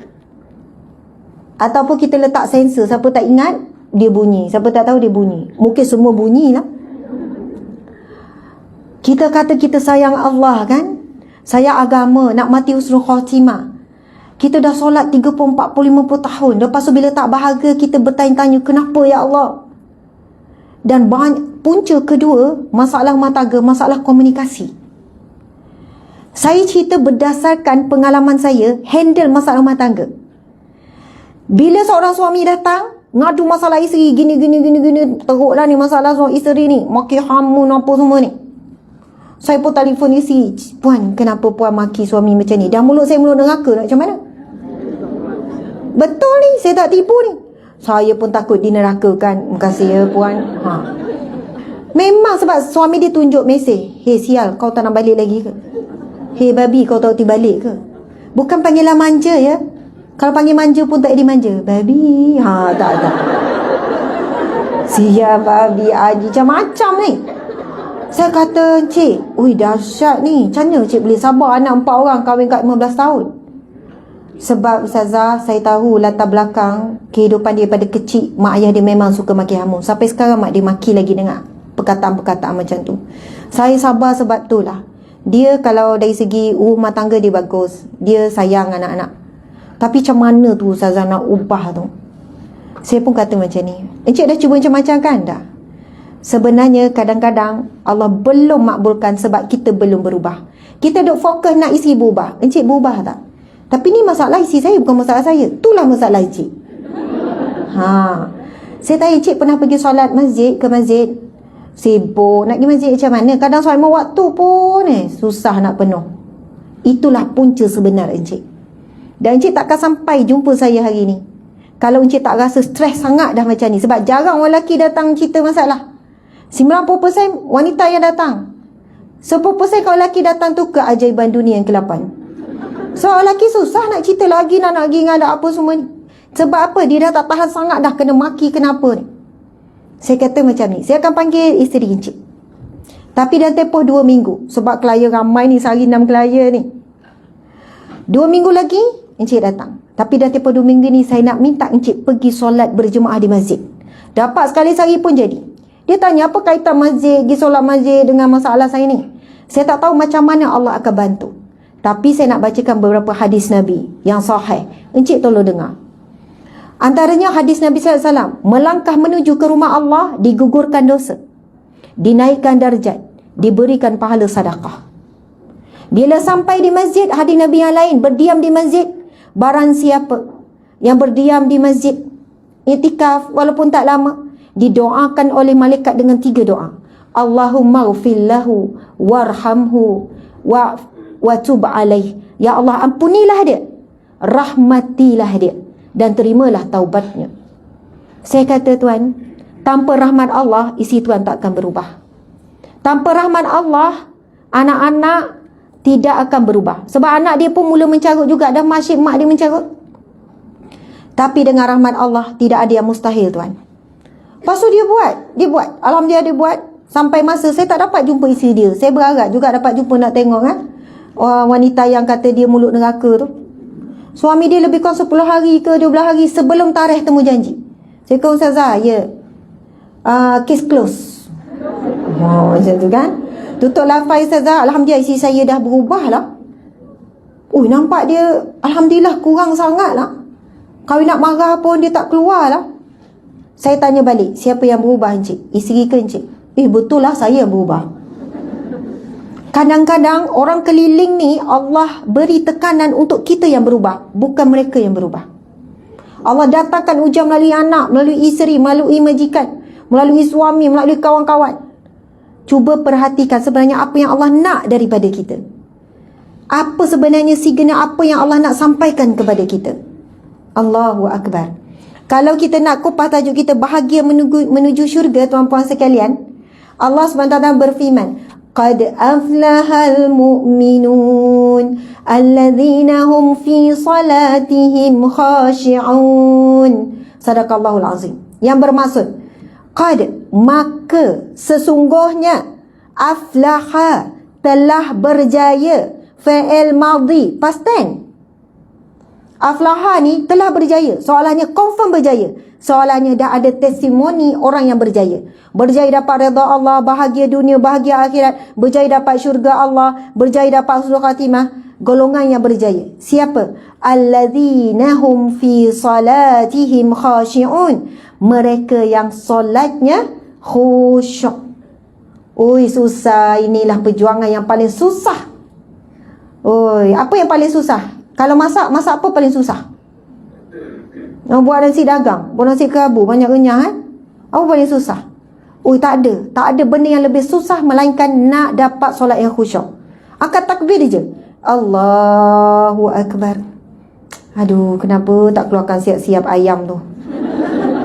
Ataupun kita letak sensor, siapa tak ingat dia bunyi, siapa tak tahu dia bunyi. Mungkin semua bunyi lah. Kita kata kita sayang Allah kan, sayang agama, nak mati husnul khatimah. Kita dah solat 30, 40, 50 tahun. Lepas tu bila tak bahagia, kita bertanya-tanya, kenapa ya Allah? Dan punca kedua, masalah rumah tangga, masalah komunikasi. Saya cerita berdasarkan pengalaman saya handle masalah rumah tangga. Bila seorang suami datang ngadu masalah isteri, gini, teruklah ni masalah suami isteri ni, maki hamun apa semua ni. Saya pun telefon isteri, puan, kenapa puan maki suami macam ni? Dah mulut saya mulut neraka, nak macam mana? Betul ni, saya tak tipu ni. Saya pun takut dinerakakan. Terima kasih ya puan. Memang sebab suami dia tunjuk mesej, hey sial, kau tak nak balik lagi ke? Hey babi, kau tak balik ke? Bukan panggilan manja ya. Kalau panggil manja pun tak dimanja. Babi. Tak. Siap babi Haji. Macam-macam ni. Saya kata, Cik, ui dahsyat ni. Macam mana Cik boleh sabar anak 4 orang kahwin kat 15 tahun? Sebab Ustazah, saya tahu latar belakang kehidupan dia pada kecil. Mak ayah dia memang suka maki hamun. Sampai sekarang mak dia maki lagi dengar perkataan-perkataan macam tu. Saya sabar sebab tu lah. Dia kalau dari segi rumah tangga dia bagus. Dia sayang anak-anak. Tapi macam mana tu Ustazah nak ubah tu? Saya pun kata macam ni. Encik dah cuba macam-macam kan? Dah. Sebenarnya kadang-kadang Allah belum makbulkan sebab kita belum berubah. Kita duk fokus nak isi berubah. Encik berubah tak? Tapi ni masalah isi saya, bukan masalah saya. Itulah masalah encik. Saya tanya encik pernah pergi solat masjid ke masjid? Sibuk. Nak pergi masjid macam mana? Kadang solat waktu pun susah nak penuh. Itulah punca sebenar encik. Dan encik takkan sampai jumpa saya hari ni kalau encik tak rasa stres sangat dah macam ni. Sebab jarang orang lelaki datang cerita masalah. 90% wanita yang datang. 10% kalau lelaki datang tu keajaiban dunia yang ke-8. So lelaki susah nak cerita lagi, nak lagi ngadak apa semua ni. Sebab apa? Dia dah tak tahan sangat dah kena maki, kenapa ni. Saya kata macam ni, saya akan panggil isteri encik. Tapi dah tempoh 2 minggu. Sebab klien ramai ni, sehari 6 klien ni. 2 minggu lagi encik datang. Tapi dah tempoh 2 minggu ni saya nak minta encik pergi solat berjemaah di masjid. Dapat sekali sehari pun jadi. Dia tanya apa kaitan masjid, pergi solat masjid dengan masalah saya ni. Saya tak tahu macam mana Allah akan bantu. Tapi saya nak bacakan beberapa hadis Nabi yang sahih. Encik tolong dengar. Antaranya hadis Nabi sallallahu alaihi wasallam, melangkah menuju ke rumah Allah digugurkan dosa, dinaikkan darjat, diberikan pahala sedekah. Bila sampai di masjid, hadis Nabi yang lain berdiam di masjid, barang siapa yang berdiam di masjid iktikaf walaupun tak lama, didoakan oleh malaikat dengan 3 doa. Allahumma ghfir lahu warhamhu wa tub alaih. Ya Allah, ampunilah dia, rahmatilah dia, dan terimalah taubatnya. Saya kata tuan, tanpa rahmat Allah, isi tuan tak akan berubah. Tanpa rahmat Allah, anak-anak tidak akan berubah. Sebab anak dia pun mula mencarut juga, dah masyik mak dia mencarut. Tapi dengan rahmat Allah, tidak ada yang mustahil tuan. Lepas tu dia buat. Alhamdulillah dia buat. Sampai masa saya tak dapat jumpa isteri dia. Saya berharap juga dapat jumpa nak tengok kan. Wanita yang kata dia mulut neraka tu. Suami dia lebih kurang 10 hari ke 12 hari sebelum tarikh temu janji. Saya kata, Ustazah, ya, case close. Macam tu kan. Tutup lafaz Ustazah, Alhamdulillah isteri saya dah berubah lah. Nampak dia Alhamdulillah kurang sangat lah. Kalau nak marah pun dia tak keluar lah. Saya tanya balik, siapa yang berubah encik? Isteri ke encik? Betul lah, saya yang berubah. Kadang-kadang orang keliling ni Allah beri tekanan untuk kita yang berubah, bukan mereka yang berubah. Allah datangkan ujian melalui anak, melalui isteri, melalui majikan, melalui suami, melalui kawan-kawan. Cuba perhatikan sebenarnya apa yang Allah nak daripada kita. Apa sebenarnya signal apa yang Allah nak sampaikan kepada kita. Allahu Akbar. Kalau kita nak kupas tajuk kita bahagia menuju syurga, tuan-puan sekalian, Allah SWT berfirman, Qad aflahal mu'minun alladhina hum fi salatihim khashi'un. Sadaqallahul azim. Yang bermaksud, Qad, maka sesungguhnya, aflaha, telah berjaya, fa'il madhi, past tense. Aflaha ni telah berjaya. Soalannya confirm berjaya. Soalannya dah ada testimoni orang yang berjaya. Berjaya dapat redha Allah, bahagia dunia, bahagia akhirat, berjaya dapat syurga Allah, berjaya dapat husnul khatimah. Golongan yang berjaya. Siapa? Alladzina hum fi salatihim khashi'un. Mereka yang solatnya khusyuk. Susah. Inilah perjuangan yang paling susah. Apa yang paling susah? Kalau masak apa paling susah? Buat nasi dagang, buat nasi kerabu, banyak renyah kan? Apa paling susah? Tak ada benda yang lebih susah melainkan nak dapat solat yang khusyuk. Angkat takbir je, Allahu Akbar. Aduh, kenapa tak keluarkan siap-siap ayam tu?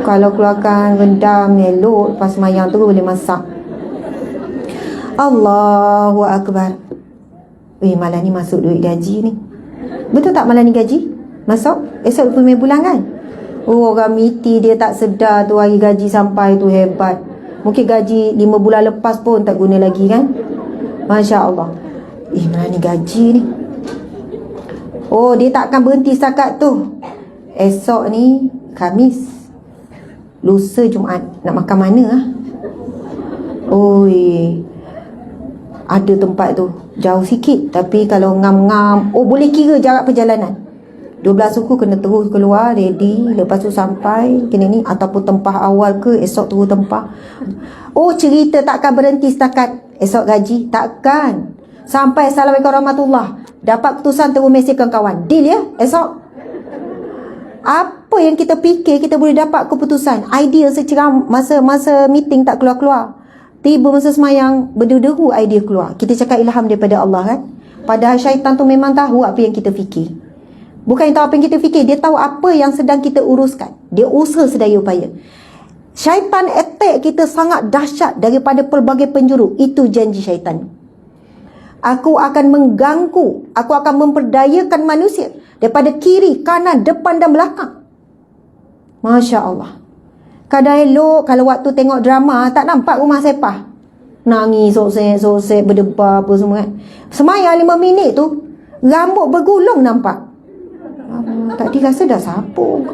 Kalau keluarkan rendam, elok, lepas semayang tu boleh masak. Allahu Akbar. Malam ni masuk duit gaji ni. Betul tak malam ni gaji? Masuk? Esok 25 bulan kan? Orang miti dia tak sedar tu hari gaji sampai tu hebat. Mungkin gaji 5 bulan lepas pun tak guna lagi kan? Masya Allah. Malam ni gaji ni. Dia tak akan berhenti setakat tu. Esok ni Khamis, lusa Jumaat. Nak makan mana lah? Ada tempat tu jauh sikit, tapi kalau ngam-ngam, boleh kira jarak perjalanan 12 suku kena terus keluar, ready, lepas tu sampai kena ni, ataupun tempah awal ke, esok terus tempah. Cerita takkan berhenti setakat esok gaji, takkan. Sampai Assalamualaikum warahmatullah, dapat keputusan terus mesejkan kawan, deal ya, esok. Apa yang kita fikir kita boleh dapat keputusan, idea secerah masa meeting tak keluar-keluar. Tiba masa semayang, berderu idea keluar. Kita cakap ilham daripada Allah kan. Padahal syaitan tu memang tahu apa yang kita fikir. Bukan yang tahu apa yang kita fikir, dia tahu apa yang sedang kita uruskan. Dia usaha sedaya upaya. Syaitan attack kita sangat dahsyat daripada pelbagai penjuru. Itu janji syaitan. Aku akan mengganggu, aku akan memperdayakan manusia daripada kiri, kanan, depan dan belakang. Masya Allah. Kadang elok kalau waktu tengok drama tak nampak rumah sepah. Nangis, sosek, berdebar apa semua kan. Semayang 5 minit tu, rambut bergulung nampak. Tadi rasa dah sapu.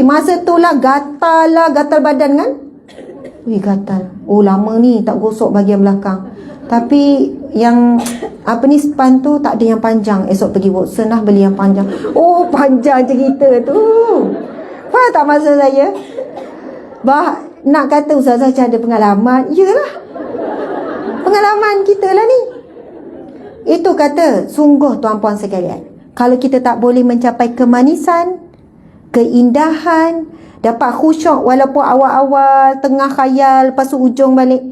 Masa tu lah gatal badan kan. Gatal. Lama ni tak gosok bahagian belakang. Tapi yang apa ni, span tu tak ada yang panjang. Esok pergi Watson lah beli yang panjang. Oh, panjang cerita tu. Faham tak maksud saya? Nak kata ustazah macam ada pengalaman. Yelah, pengalaman kita lah ni. Itu kata, sungguh tuan-puan sekalian, kalau kita tak boleh mencapai kemanisan, keindahan, dapat khusyuk walaupun awal-awal, tengah khayal, lepas tu ujung balik,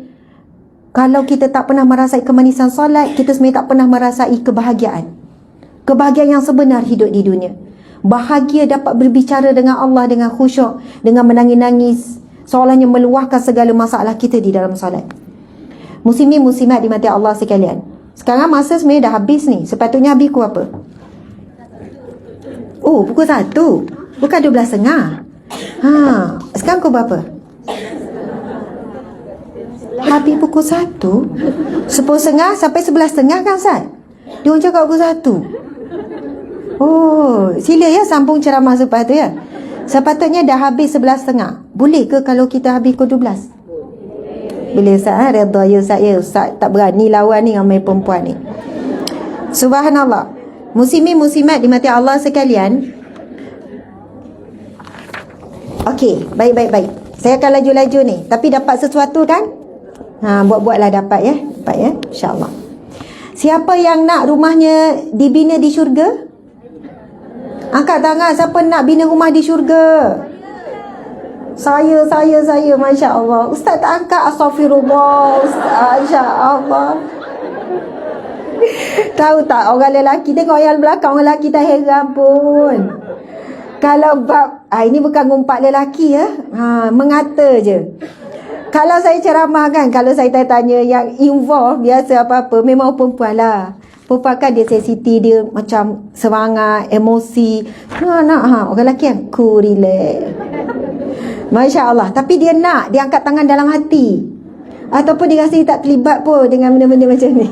kalau kita tak pernah merasai kemanisan solat, kita sebenarnya tak pernah merasai kebahagiaan. Kebahagiaan yang sebenar hidup di dunia. Bahagia dapat berbicara dengan Allah dengan khusyuk, dengan menangis-nangis, seolahnya meluahkan segala masalah kita di dalam solat. Muslimin muslimat dimati Allah sekalian, sekarang masa sebenarnya dah habis ni. Sepatutnya habis pukul apa? Oh, pukul 1. Bukan 12.30. Sekarang pukul berapa? Habis pukul 1. 10.30 sampai 11.30 kan, Ustaz? Dia orang cakap pukul 1. Oh, sila ya sambung ceramah selepas tu ya. Sepatutnya dah habis 11.30. Boleh ke kalau kita habis pukul 12? Boleh, Ustaz. Redha ya, Ustaz ya. Ustaz tak berani lawan ni ramai perempuan ni. Subhanallah. Muslimin muslimat dimati Allah sekalian. Okey, baik. Saya akan laju-laju ni. Tapi dapat sesuatu kan? Buat-buatlah dapat ya. Dapat ya, insya-Allah. Siapa yang nak rumahnya dibina di syurga? Angkat tangan siapa nak bina rumah di syurga. Saya, Masya Allah. Ustaz tak angkat, astagfirullah. Ustaz, Masya Allah. Tahu tak, orang lelaki tengok yang belakang, orang lelaki tak heran pun. Kalau bab, ini bukan ngumpat lelaki ya. Mengata je. Kalau saya ceramah kan, kalau saya tanya yang involve biasa apa-apa, memang perempuan lah. Perempuan kan dia sensitif, dia macam semangat, emosi. Orang lelaki yang cool, relax. Masya Allah. Tapi dia nak, dia angkat tangan dalam hati. Ataupun dia rasa dia tak terlibat pun dengan benda-benda macam ni.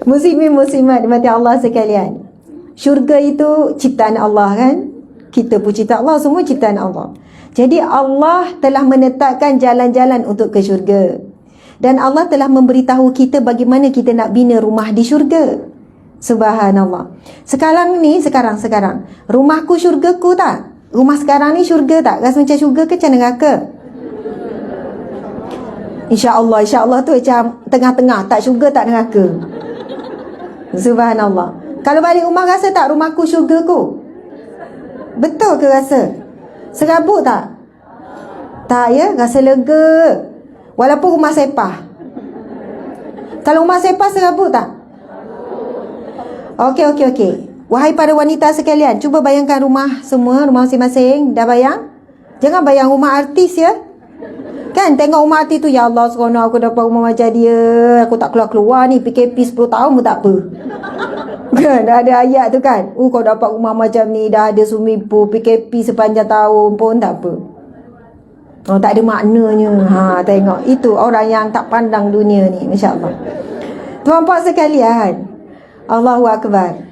Muslimin muslimat dimati Allah sekalian. Syurga itu ciptaan Allah kan? Kita pun ciptaan Allah, semua ciptaan Allah. Jadi Allah telah menetapkan jalan-jalan untuk ke syurga. Dan Allah telah memberitahu kita bagaimana kita nak bina rumah di syurga. Subhanallah. Sekarang. Rumahku syurgaku tak? Rumah sekarang ni syurga tak? Rasa macam syurga ke macam neraka? InsyaAllah tu macam tengah-tengah. Tak syurga tak neraka. Subhanallah. Kalau balik rumah rasa tak rumahku syurgaku? Betul ke rasa? Serabut tak? Tak ya? Rasa lega. Walaupun rumah sepah. Kalau rumah sepah serabut tak? Okey. Wahai para wanita sekalian, cuba bayangkan rumah semua, rumah masing-masing. Dah bayang? Jangan bayang rumah artis ya. Kan tengok rumah artis tu, ya Allah seronok aku dapat rumah macam dia. Aku tak keluar-keluar ni, PKP 10 tahun pun tak apa. Kan dah ada ayat tu kan. Kau dapat rumah macam ni, dah ada swimming pool, PKP sepanjang tahun pun tak apa. Tak ada maknanya. Tengok. Itu orang yang tak pandang dunia ni. Masya Allah. Tuan-puan sekalian, Allahu Akbar.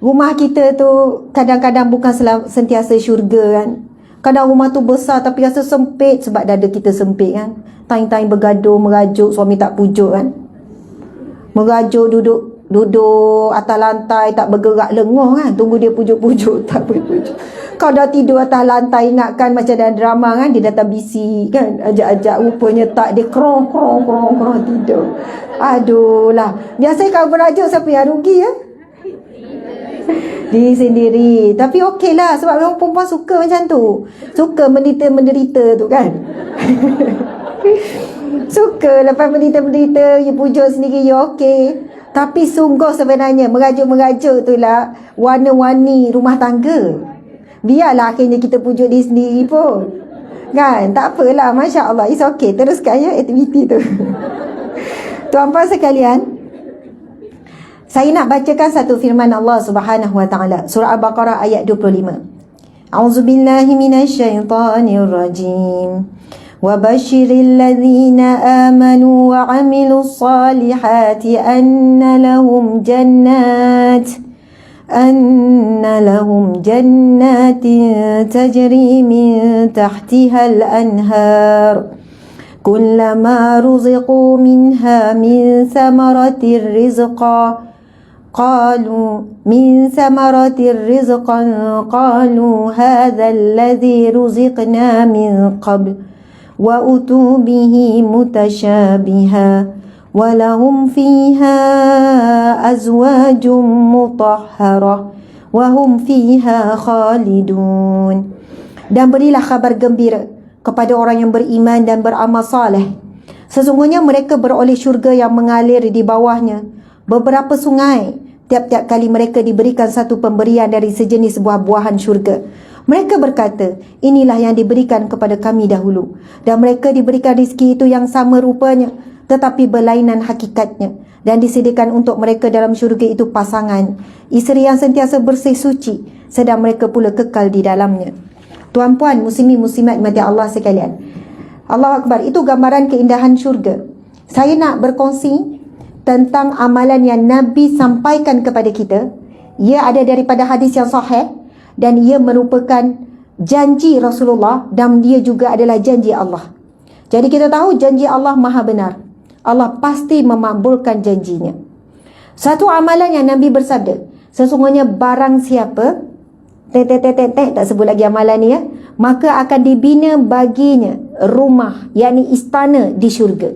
Rumah kita tu kadang-kadang bukan sentiasa syurga kan. Kadang rumah tu besar tapi rasa sempit sebab dada kita sempit kan. Taing-taing bergaduh, merajuk, suami tak pujuk kan. Merajuk, duduk atas lantai, tak bergerak, lenguh kan. Tunggu dia pujuk-pujuk, tak pujuk. Kau dah tidur atas lantai, ingatkan macam dalam drama kan. Dia datang bisik kan, ajak-ajak, rupanya tak, dia krong tidur. Aduh lah. Biasanya kalau merajuk siapa yang rugi ya? Diri sendiri. Tapi okey lah, sebab memang perempuan suka macam tu. Suka menderita tu kan. Suka lepas menderita, you pujuk sendiri, you okey. Tapi sungguh sebenarnya merajuk-merajuk tu lah warna-warni rumah tangga. Biarlah akhirnya kita pujuk diri sendiri pun. Kan? Tak apalah, Masya Allah. It's okay. Teruskan ya aktiviti tu. Tuan-tuan sekalian, saya nak bacakan satu firman Allah Subhanahu wa taala, surah Al-Baqarah ayat 25. A'udzubillahi minasyaitonirrajim. Wa basyiril ladzina amanu wa 'amilus solihati anna lahum jannatin tajri min tahtihal anhar كلما رزقوا منها من ثمرة رزقا قالوا قالوا هذا الذي رزقنا من قبل وأتوا به متشابها ولهم فيها أزواج مطهرة وهم فيها خالدون. Dan berilah kabar gembira kepada orang yang beriman dan beramal saleh. Sesungguhnya mereka beroleh syurga yang mengalir di bawahnya beberapa sungai. Tiap-tiap kali mereka diberikan satu pemberian dari sejenis buah-buahan syurga. Mereka berkata, inilah yang diberikan kepada kami dahulu. Dan mereka diberikan rezeki itu yang sama rupanya, tetapi berlainan hakikatnya. Dan disediakan untuk mereka dalam syurga itu pasangan, isteri yang sentiasa bersih suci, sedang mereka pula kekal di dalamnya. Tuan-puan, muslimin-muslimat mati Allah sekalian, Allahu Akbar, itu gambaran keindahan syurga. Saya nak berkongsi tentang amalan yang Nabi sampaikan kepada kita. Ia ada daripada hadis yang sahih dan ia merupakan janji Rasulullah dan dia juga adalah janji Allah. Jadi kita tahu janji Allah maha benar. Allah pasti memakbulkan janjinya. Satu amalan yang Nabi bersabda, sesungguhnya barang siapa tak sebut lagi amalan ni ya, maka akan dibina baginya rumah, yakni istana di syurga.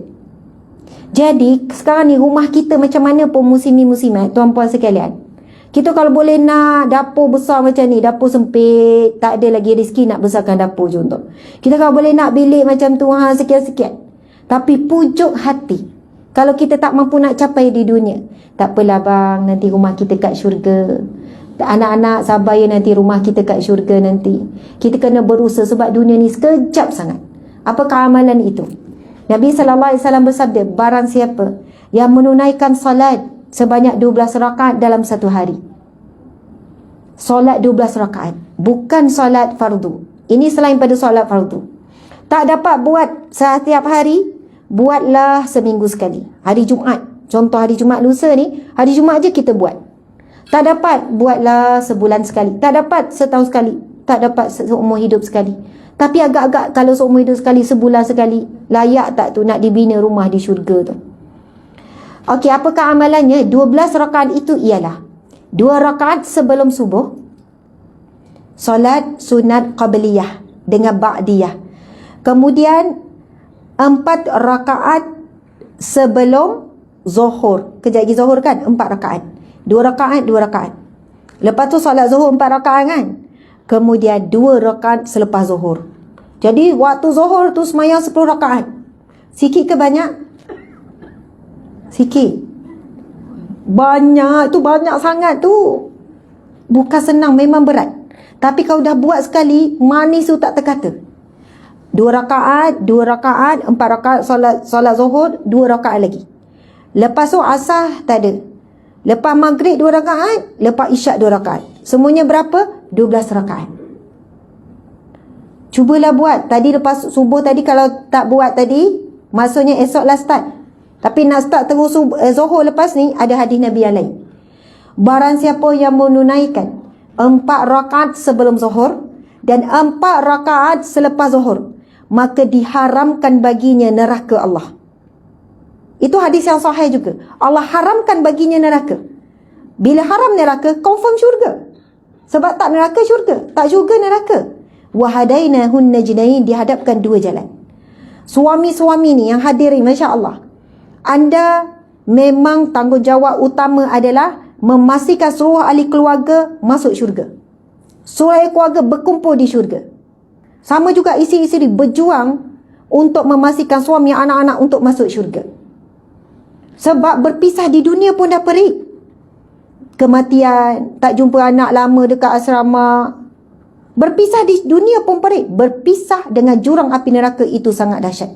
Jadi sekarang ni rumah kita macam mana pun muslimin-muslimat, tuan-puan sekalian, kita kalau boleh nak dapur besar macam ni, dapur sempit, tak ada lagi rezeki nak besarkan dapur contoh. Kita kalau boleh nak bilik macam tu, sekian-sekian. Tapi pujuk hati, kalau kita tak mampu nak capai di dunia, tak apalah bang, nanti rumah kita kat syurga. Anak-anak sabar ya, nanti rumah kita kat syurga nanti. Kita kena berusaha sebab dunia ni sekejap sangat. Apakah amalan itu? Nabi SAW bersabda, barang siapa yang menunaikan salat sebanyak 12 rakaat dalam satu hari. Solat 12 rakaat, bukan solat fardu. Ini selain pada solat fardu. Tak dapat buat setiap hari, buatlah seminggu sekali. Hari Jumaat, contoh hari Jumaat lusa ni, hari Jumaat je kita buat. Tak dapat, buatlah sebulan sekali. Tak dapat, setahun sekali. Tak dapat, seumur hidup sekali. Tapi agak-agak kalau seumur hidup sekali, sebulan sekali, layak tak tu nak dibina rumah di syurga tu? Okey, apakah amalannya? 12 rakaat itu ialah 2 rakaat sebelum subuh, solat sunat qabliyah dengan ba'diyah. Kemudian 4 rakaat sebelum zuhur. Kejap lagi zuhur kan? 4 rakaat. 2 rakaat, 2 rakaat. Lepas tu solat zuhur 4 rakaat kan? Kemudian 2 rakaat selepas zuhur. Jadi waktu zuhur tu semayang 10 rakaat. Sikit ke banyak? Sikit. Banyak tu, banyak sangat tu. Bukan senang, memang berat. Tapi kalau dah buat sekali, manis tu tak terkata. 2 rakaat, 2 rakaat, 4 rakaat solat zuhur, 2 rakaat lagi. Lepas tu asar tak ada. Lepas maghrib 2 rakaat, lepas isyak 2 rakaat. Semuanya berapa? 12 rakaat. Cubalah buat. Tadi lepas subuh tadi, kalau tak buat tadi, maksudnya esoklah start. Tapi nak start terus zuhur lepas ni, ada hadis Nabi yang lain. Barang siapa yang menunaikan 4 rakaat sebelum zuhur dan 4 rakaat selepas zuhur, maka diharamkan baginya neraka Allah. Itu hadis yang sahih juga. Allah haramkan baginya neraka. Bila haram neraka, confirm syurga. Sebab tak neraka syurga, tak syurga neraka. Wahadainahun najdain, dihadapkan 2 jalan. Suami-suami ni yang hadirin, Masya Allah, anda memang tanggungjawab utama adalah memastikan seluruh ahli keluarga masuk syurga. Seluruh ahli keluarga berkumpul di syurga. Sama juga isteri-isteri berjuang untuk memastikan suami anak-anak untuk masuk syurga. Sebab berpisah di dunia pun dah perik. Kematian, tak jumpa anak lama dekat asrama. Berpisah di dunia pun perik. Berpisah dengan jurang api neraka itu sangat dahsyat.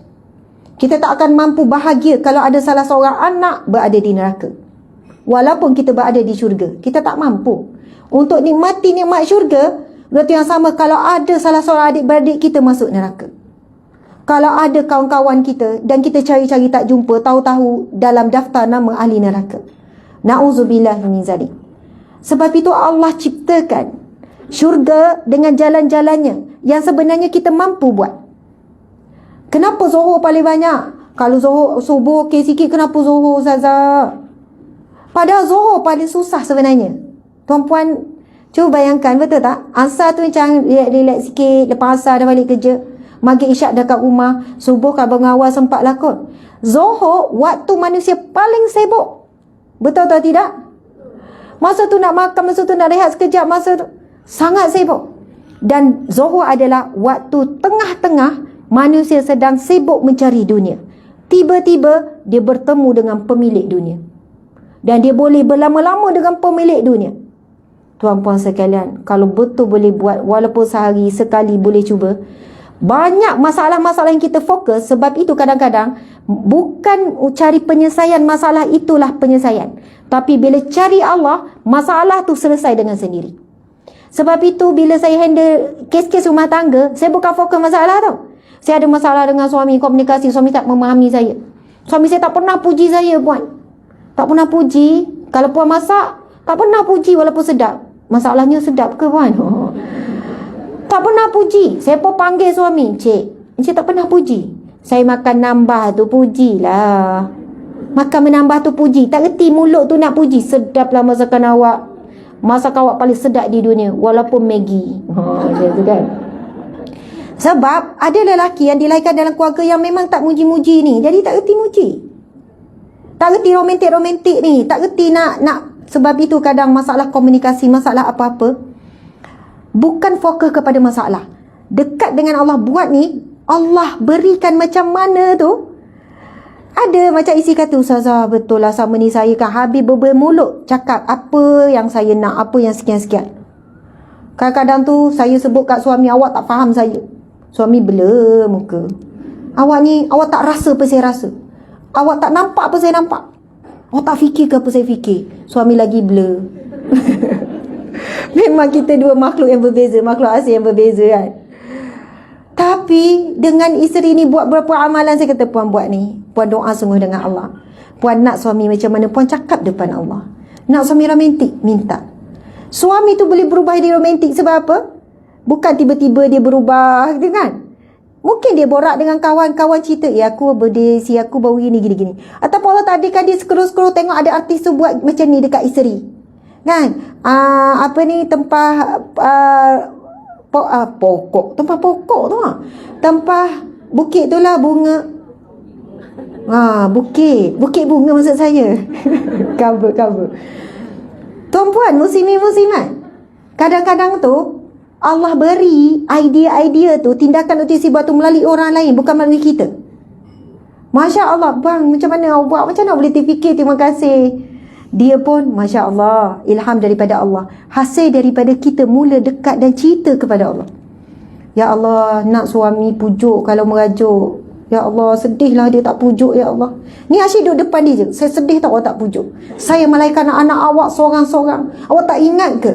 Kita tak akan mampu bahagia kalau ada salah seorang anak berada di neraka. Walaupun kita berada di syurga, kita tak mampu. Untuk nikmati nikmat syurga, berarti yang sama kalau ada salah seorang adik-beradik kita masuk neraka. Kalau ada kawan-kawan kita dan kita cari-cari tak jumpa, tahu-tahu dalam daftar nama ahli neraka. Na'udzubillah min zalik. Sebab itu Allah ciptakan syurga dengan jalan-jalannya yang sebenarnya kita mampu buat. Kenapa Zohor paling banyak? Kalau Zohor subuh okey sikit, kenapa Zohor Ustazah? Padahal Zohor paling susah sebenarnya. Tuan-puan cuba bayangkan, betul tak? Asar tu macam relax sikit, lepas asar dah balik kerja. Maghrib isyak dah kat rumah, subuh kan bangun awal sempat lakon. Zohor waktu manusia paling sibuk. Betul atau tidak? Masa tu nak makan, masa tu nak rehat sekejap, masa tu sangat sibuk. Dan Zohor adalah waktu tengah-tengah manusia sedang sibuk mencari dunia. Tiba-tiba dia bertemu dengan pemilik dunia. Dan dia boleh berlama-lama dengan pemilik dunia. Tuan-puan sekalian, kalau betul boleh buat, walaupun sehari sekali boleh cuba. Banyak masalah-masalah yang kita fokus, sebab itu kadang-kadang bukan cari penyelesaian masalah itulah penyelesaian. Tapi bila cari Allah, masalah tu selesai dengan sendiri. Sebab itu bila saya handle kes-kes rumah tangga, saya bukan fokus masalah tau. Saya ada masalah dengan suami, komunikasi, suami tak memahami saya. Suami saya tak pernah puji saya puan. Tak pernah puji. Kalau puan masak, tak pernah puji walaupun sedap. Masalahnya sedap ke puan? Tak pernah puji. Saya pun panggil suami, Encik tak pernah puji. Saya makan nambah tu pujilah. Makan menambah tu puji. Tak reti mulut tu nak puji. Sedaplah masakan awak. Masakan awak paling sedap di dunia. Walaupun Maggi. Macam tu kan. Sebab ada lelaki yang dilahirkan dalam keluarga yang memang tak muji-muji ni. Jadi tak reti muji. Tak reti romantik-romantik ni. Tak reti nak. Sebab itu kadang masalah komunikasi, masalah apa-apa, bukan fokus kepada masalah. Dekat dengan Allah buat ni, Allah berikan macam mana tu. Ada macam isi kata, Ustazah betul lah sama ni saya kan habis bermulut cakap apa yang saya nak, apa yang sekian-sekian. Kadang-kadang tu saya sebut kat suami, awak tak faham saya. Suami blur muka. Awak ni, awak tak rasa apa saya rasa. Awak tak nampak apa saya nampak. Awak tak fikir ke apa saya fikir. Suami lagi blur. Memang kita dua makhluk yang berbeza, makhluk asli yang berbeza kan. Tapi dengan isteri ni buat berapa amalan, saya kata puan buat ni. Puan doa sungguh dengan Allah. Puan nak suami macam mana, puan cakap depan Allah. Nak suami romantik, minta. Suami tu boleh berubah jadi romantik sebab apa? Bukan tiba-tiba dia berubah gitu kan. Mungkin dia borak dengan kawan-kawan cerita, aku birthday si aku baru gini. Ataupun Allah tadikan dia scroll-scroll tengok ada artis tu buat macam ni dekat isteri. Kan? Apa ni tempah pokok. Tempah pokok tu lah. Tempah bukit tu lah bunga. Bukit bunga maksud saya. Cover. Tuan-puan, muslimin-muslimat, kadang-kadang tu Allah beri idea-idea tu, tindakan uti sibat tu melalui orang lain, bukan melalui kita. Masya Allah, bang, macam mana awak buat? Macam mana boleh terfikir? Terima kasih. Dia pun, Masya Allah, ilham daripada Allah. Hasil daripada kita mula dekat dan cerita kepada Allah. Ya Allah, nak suami pujuk kalau merajuk. Ya Allah, sedihlah dia tak pujuk, Ya Allah. Ni asyik duduk depan dia je. Saya sedih tak awak tak pujuk. Saya melahirkan anak awak seorang-seorang. Awak tak ingat ke?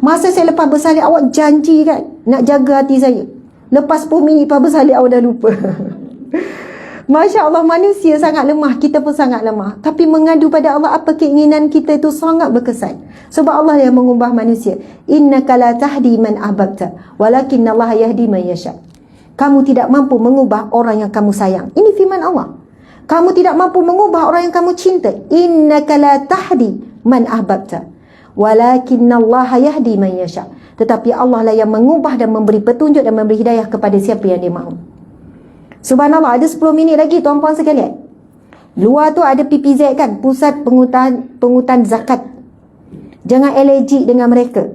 Masa saya lepas bersalin, awak janji kan nak jaga hati saya. Lepas 10 minit lepas bersalin, awak dah lupa. Masya Allah, manusia sangat lemah. Kita pun sangat lemah. Tapi mengadu pada Allah apa keinginan kita itu sangat berkesan. Sebab Allah yang mengubah manusia. Innaka la tahdi man ahbabta, walakinnallaha yahdi man yasha. Kamu tidak mampu mengubah orang yang kamu sayang. Ini firman Allah. Kamu tidak mampu mengubah orang yang kamu cinta. Innaka la tahdi man ahbabta, walakinnallaha yahdi man yasha. Tetapi Allah lah yang mengubah dan memberi petunjuk dan memberi hidayah kepada siapa yang dia mahu. Subhanallah, ada 10 minit lagi tuan-puan sekalian. Luar tu ada PPZ kan, Pusat Pungutan Zakat. Jangan alergik dengan mereka.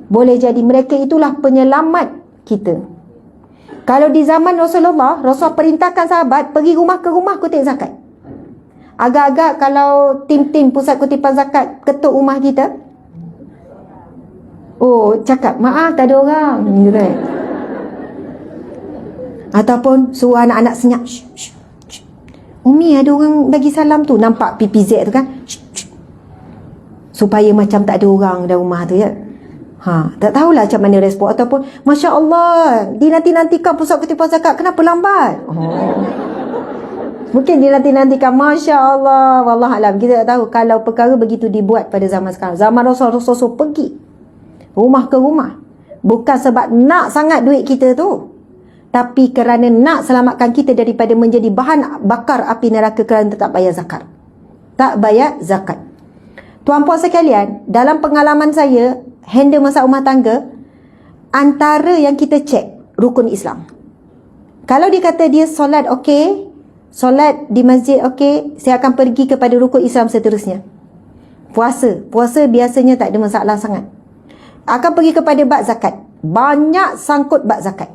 Boleh jadi mereka itulah penyelamat kita. Kalau di zaman Rasulullah perintahkan sahabat pergi rumah ke rumah kutip zakat. Agak-agak kalau tim-tim pusat kutipan zakat ketuk rumah kita, cakap maaf tak ada orang gitu kan. Ataupun suruh anak-anak senyap, Umi ada orang bagi salam tu, nampak PPZ tu kan, supaya macam tak ada orang dalam rumah tu ya. Tak tahulah macam mana respon. Ataupun Masya Allah, dinanti-nantikan pusat kutipan zakat, kenapa lambat? Mungkin dinanti-nantikan, Masya Allah, wallahualam, kita tak tahu. Kalau perkara begitu dibuat pada zaman sekarang, zaman Rasul pergi rumah ke rumah, bukan sebab nak sangat duit kita tu. tapi kerana nak selamatkan kita daripada menjadi bahan bakar api neraka kerana tak bayar zakat. Tak bayar zakat. Tuan-puan sekalian, dalam pengalaman saya handle masalah rumah tangga, antara yang kita cek rukun Islam. Kalau dia kata dia solat okey, solat di masjid okey, saya akan pergi kepada rukun Islam seterusnya. Puasa biasanya tak ada masalah sangat. Akan pergi kepada bab zakat. Banyak sangkut bab zakat.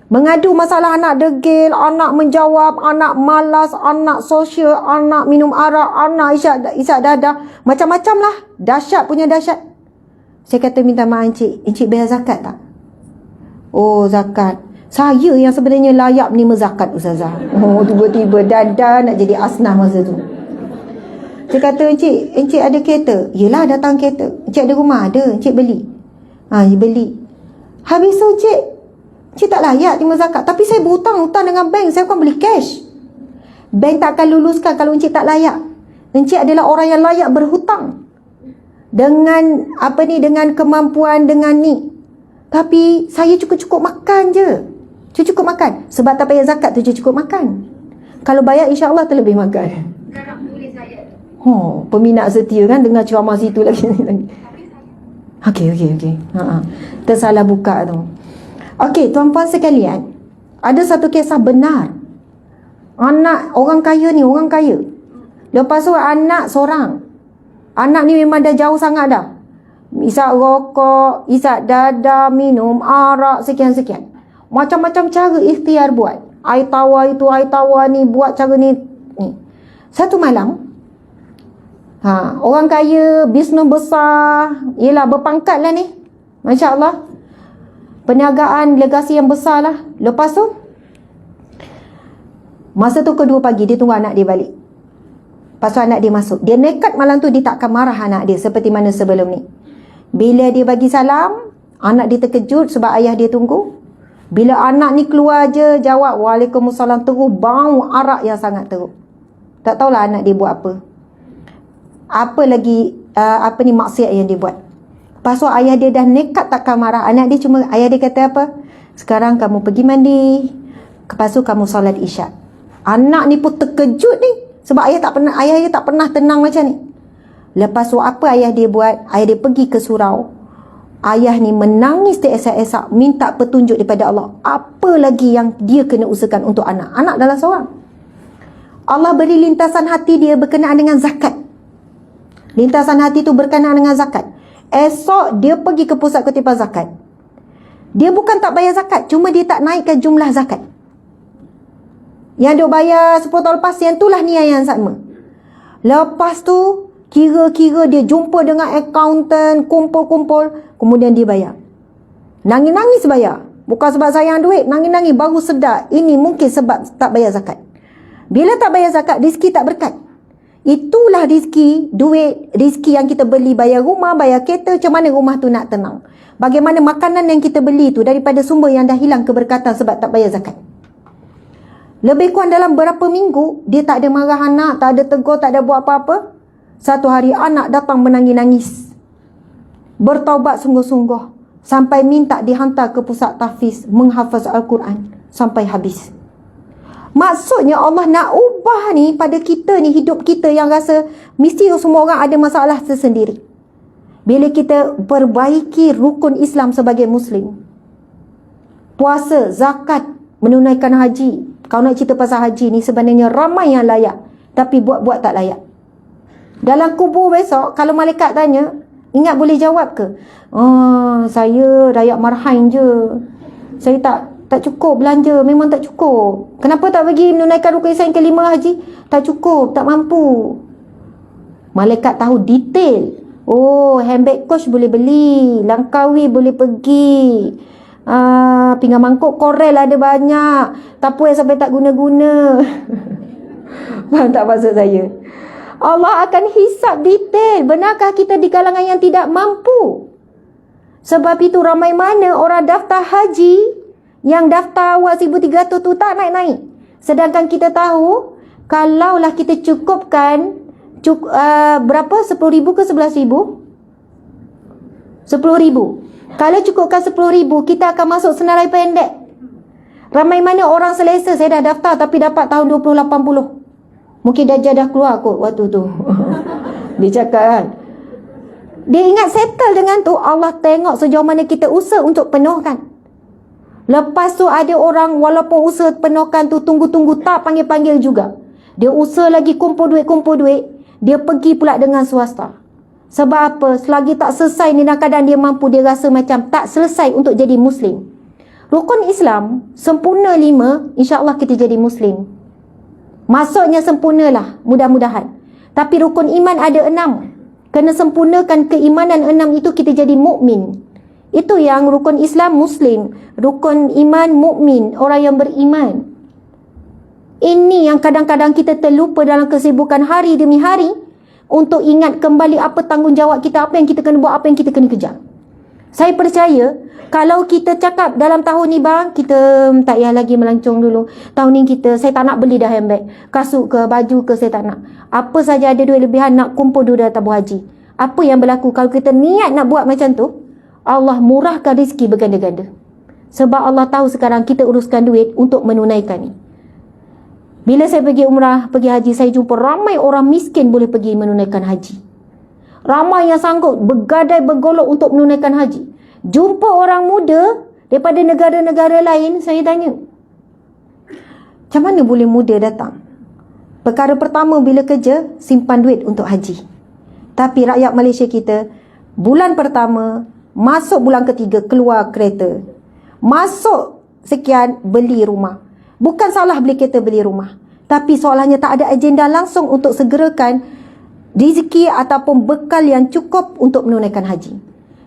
Mengadu masalah anak degil, anak menjawab, anak malas, anak sosial, anak minum arak, anak isyak dadah, macam-macam lah. Dahsyat punya dahsyat. Saya kata minta maaf encik bayar zakat tak? Oh, zakat. Saya yang sebenarnya layak menerima zakat, Ustazah. Oh, tiba-tiba dadah nak jadi asnah masa tu. Saya kata, encik ada kereta? Yelah, datang kereta. Encik ada rumah? Ada. Encik beli? Beli. Habis tu encik tak layak terima zakat. Tapi saya berhutang dengan bank. Saya akan beli cash. Bank tak akan luluskan kalau encik tak layak. Encik adalah orang yang layak berhutang. Dengan dengan kemampuan, dengan ni. Tapi saya cukup-cukup makan je. Cukup makan. Sebab tak payah zakat tu cukup makan. Kalau bayar insya-Allah terlebih makan. Peminat setia kan dengar ceramah situ lagi. Okey. Tersalah buka tu. Okey, tuan-puan sekalian, ada satu kisah benar. Anak orang kaya ni, orang kaya. Lepas tu anak seorang. Anak ni memang dah jauh sangat dah. Isap rokok, isap dadah, minum arak, sekian-sekian. Macam-macam cara ikhtiar buat. Air tawar itu, air tawar ni, buat cara ni. Satu malam, orang kaya, bisnes besar, yelah berpangkat lah ni. Masya Allah. Perniagaan, legasi yang besar lah. Lepas tu, masa tu kedua pagi, dia tunggu anak dia balik. Lepas tu anak dia masuk. Dia nekat malam tu, dia tak akan marah anak dia seperti mana sebelum ni. Bila dia bagi salam, anak dia terkejut sebab ayah dia tunggu. Bila anak ni keluar je, jawab Waalaikumsalam, terus bau arak yang sangat teruk. Tak tahulah anak dia buat apa. Apa lagi maksiat yang dia buat. Lepas tu ayah dia dah nekat takkan marah. Ayah dia kata apa? Sekarang kamu pergi mandi. Lepas tu kamu solat isyak. Anak ni pun terkejut ni. Sebab ayah dia tak pernah tenang macam ni. Lepas tu apa ayah dia buat? Ayah dia pergi ke surau. Ayah ni menangis teresak-esak, minta petunjuk daripada Allah. Apa lagi yang dia kena usahakan untuk anak? Anak adalah seorang. Allah beri lintasan hati dia berkenaan dengan zakat. Lintasan hati tu berkenaan dengan zakat. Esok dia pergi ke pusat kutipan zakat. Dia bukan tak bayar zakat, cuma dia tak naikkan jumlah zakat. Yang dia bayar 10 tahun lepas, yang itulah niat yang sama. Lepas tu, kira-kira dia jumpa dengan accountant, kumpul-kumpul, kemudian dia bayar. Nangis-nangis bayar. Bukan sebab sayang duit, nangis-nangis baru sedar. Ini mungkin sebab tak bayar zakat. Bila tak bayar zakat, rezeki tak berkat. Itulah rezeki, duit, rezeki yang kita beli, bayar rumah, bayar kereta, macam mana rumah tu nak tenang. Bagaimana makanan yang kita beli tu daripada sumber yang dah hilang keberkatan sebab tak bayar zakat. Lebih kurang dalam berapa minggu, dia tak ada marah anak, tak ada tegur, tak ada buat apa-apa. Satu hari anak datang menangis-nangis. Bertaubat sungguh-sungguh. Sampai minta dihantar ke pusat tahfiz, menghafaz Al-Quran sampai habis. Maksudnya Allah nak ubah ni pada kita ni, hidup kita yang rasa mesti semua orang ada masalah tersendiri. Bila kita perbaiki rukun Islam sebagai Muslim, puasa, zakat, menunaikan haji. Kalau nak cerita pasal haji ni sebenarnya ramai yang layak, tapi buat-buat tak layak. Dalam kubur besok, kalau malaikat tanya, ingat boleh jawab ke? Saya rakyat marhain je. Saya tak cukup belanja, memang tak cukup. Kenapa tak pergi menunaikan rukun Islam yang kelima haji? Tak cukup, tak mampu. Malaikat tahu detail. Handbag Coach boleh beli, Langkawi boleh pergi, pinggan mangkuk Corel ada banyak, Tupperware sampai tak guna-guna. Faham tak maksud saya? Allah akan hisap detail. Benarkah kita di kalangan yang tidak mampu? Sebab itu ramai mana orang daftar haji, yang daftar awal 1,300 tu tak naik-naik. Sedangkan kita tahu, kalaulah kita cukupkan berapa? 10,000 ke 11,000? 10,000. Kalau cukupkan 10,000, kita akan masuk senarai pendek. Ramai mana orang selesa saya dah daftar tapi dapat tahun 2080. Mungkin Dajjal dah keluar kot waktu tu. Dia cakap kan. Dia ingat settle dengan tu. Allah tengok sejauh mana kita usaha untuk penuhkan. Lepas tu ada orang walaupun usaha penuhkan tu tunggu-tunggu tak panggil-panggil juga. Dia usaha lagi kumpul duit. Dia pergi pula dengan swasta. Sebab apa? Selagi tak selesai ni dalam keadaan dia mampu, dia rasa macam tak selesai untuk jadi Muslim. Rukun Islam sempurna 5, insya-Allah kita jadi Muslim. Maksudnya sempurnalah, mudah-mudahan. Tapi rukun iman ada 6. Kena sempurnakan keimanan 6 itu kita jadi mukmin. Itu yang rukun Islam Muslim, rukun iman mukmin, orang yang beriman. Ini yang kadang-kadang kita terlupa dalam kesibukan hari demi hari untuk ingat kembali apa tanggungjawab kita, apa yang kita kena buat, apa yang kita kena kejar. Saya percaya kalau kita cakap dalam tahun ni bang, kita tak payah lagi melancong dulu. Tahun ni saya tak nak beli dah handbag, kasut ke, baju ke, saya tak nak. Apa saja ada duit lebihan nak kumpul duit dah tabung haji. Apa yang berlaku kalau kita niat nak buat macam tu? Allah murahkan rezeki berganda-ganda. Sebab Allah tahu sekarang kita uruskan duit untuk menunaikan ni. Bila saya pergi umrah, pergi haji, saya jumpa ramai orang miskin boleh pergi menunaikan haji. Ramai yang sanggup bergadai bergolok untuk menunaikan haji. Jumpa orang muda daripada negara-negara lain, saya tanya, macam mana boleh muda datang? Perkara pertama bila kerja, simpan duit untuk haji. Tapi rakyat Malaysia kita, bulan pertama, masuk bulan ketiga, keluar kereta. Masuk sekian, beli rumah. Bukan salah beli kereta, beli rumah. Tapi soalannya tak ada agenda langsung untuk segerakan rezeki ataupun bekal yang cukup untuk menunaikan haji.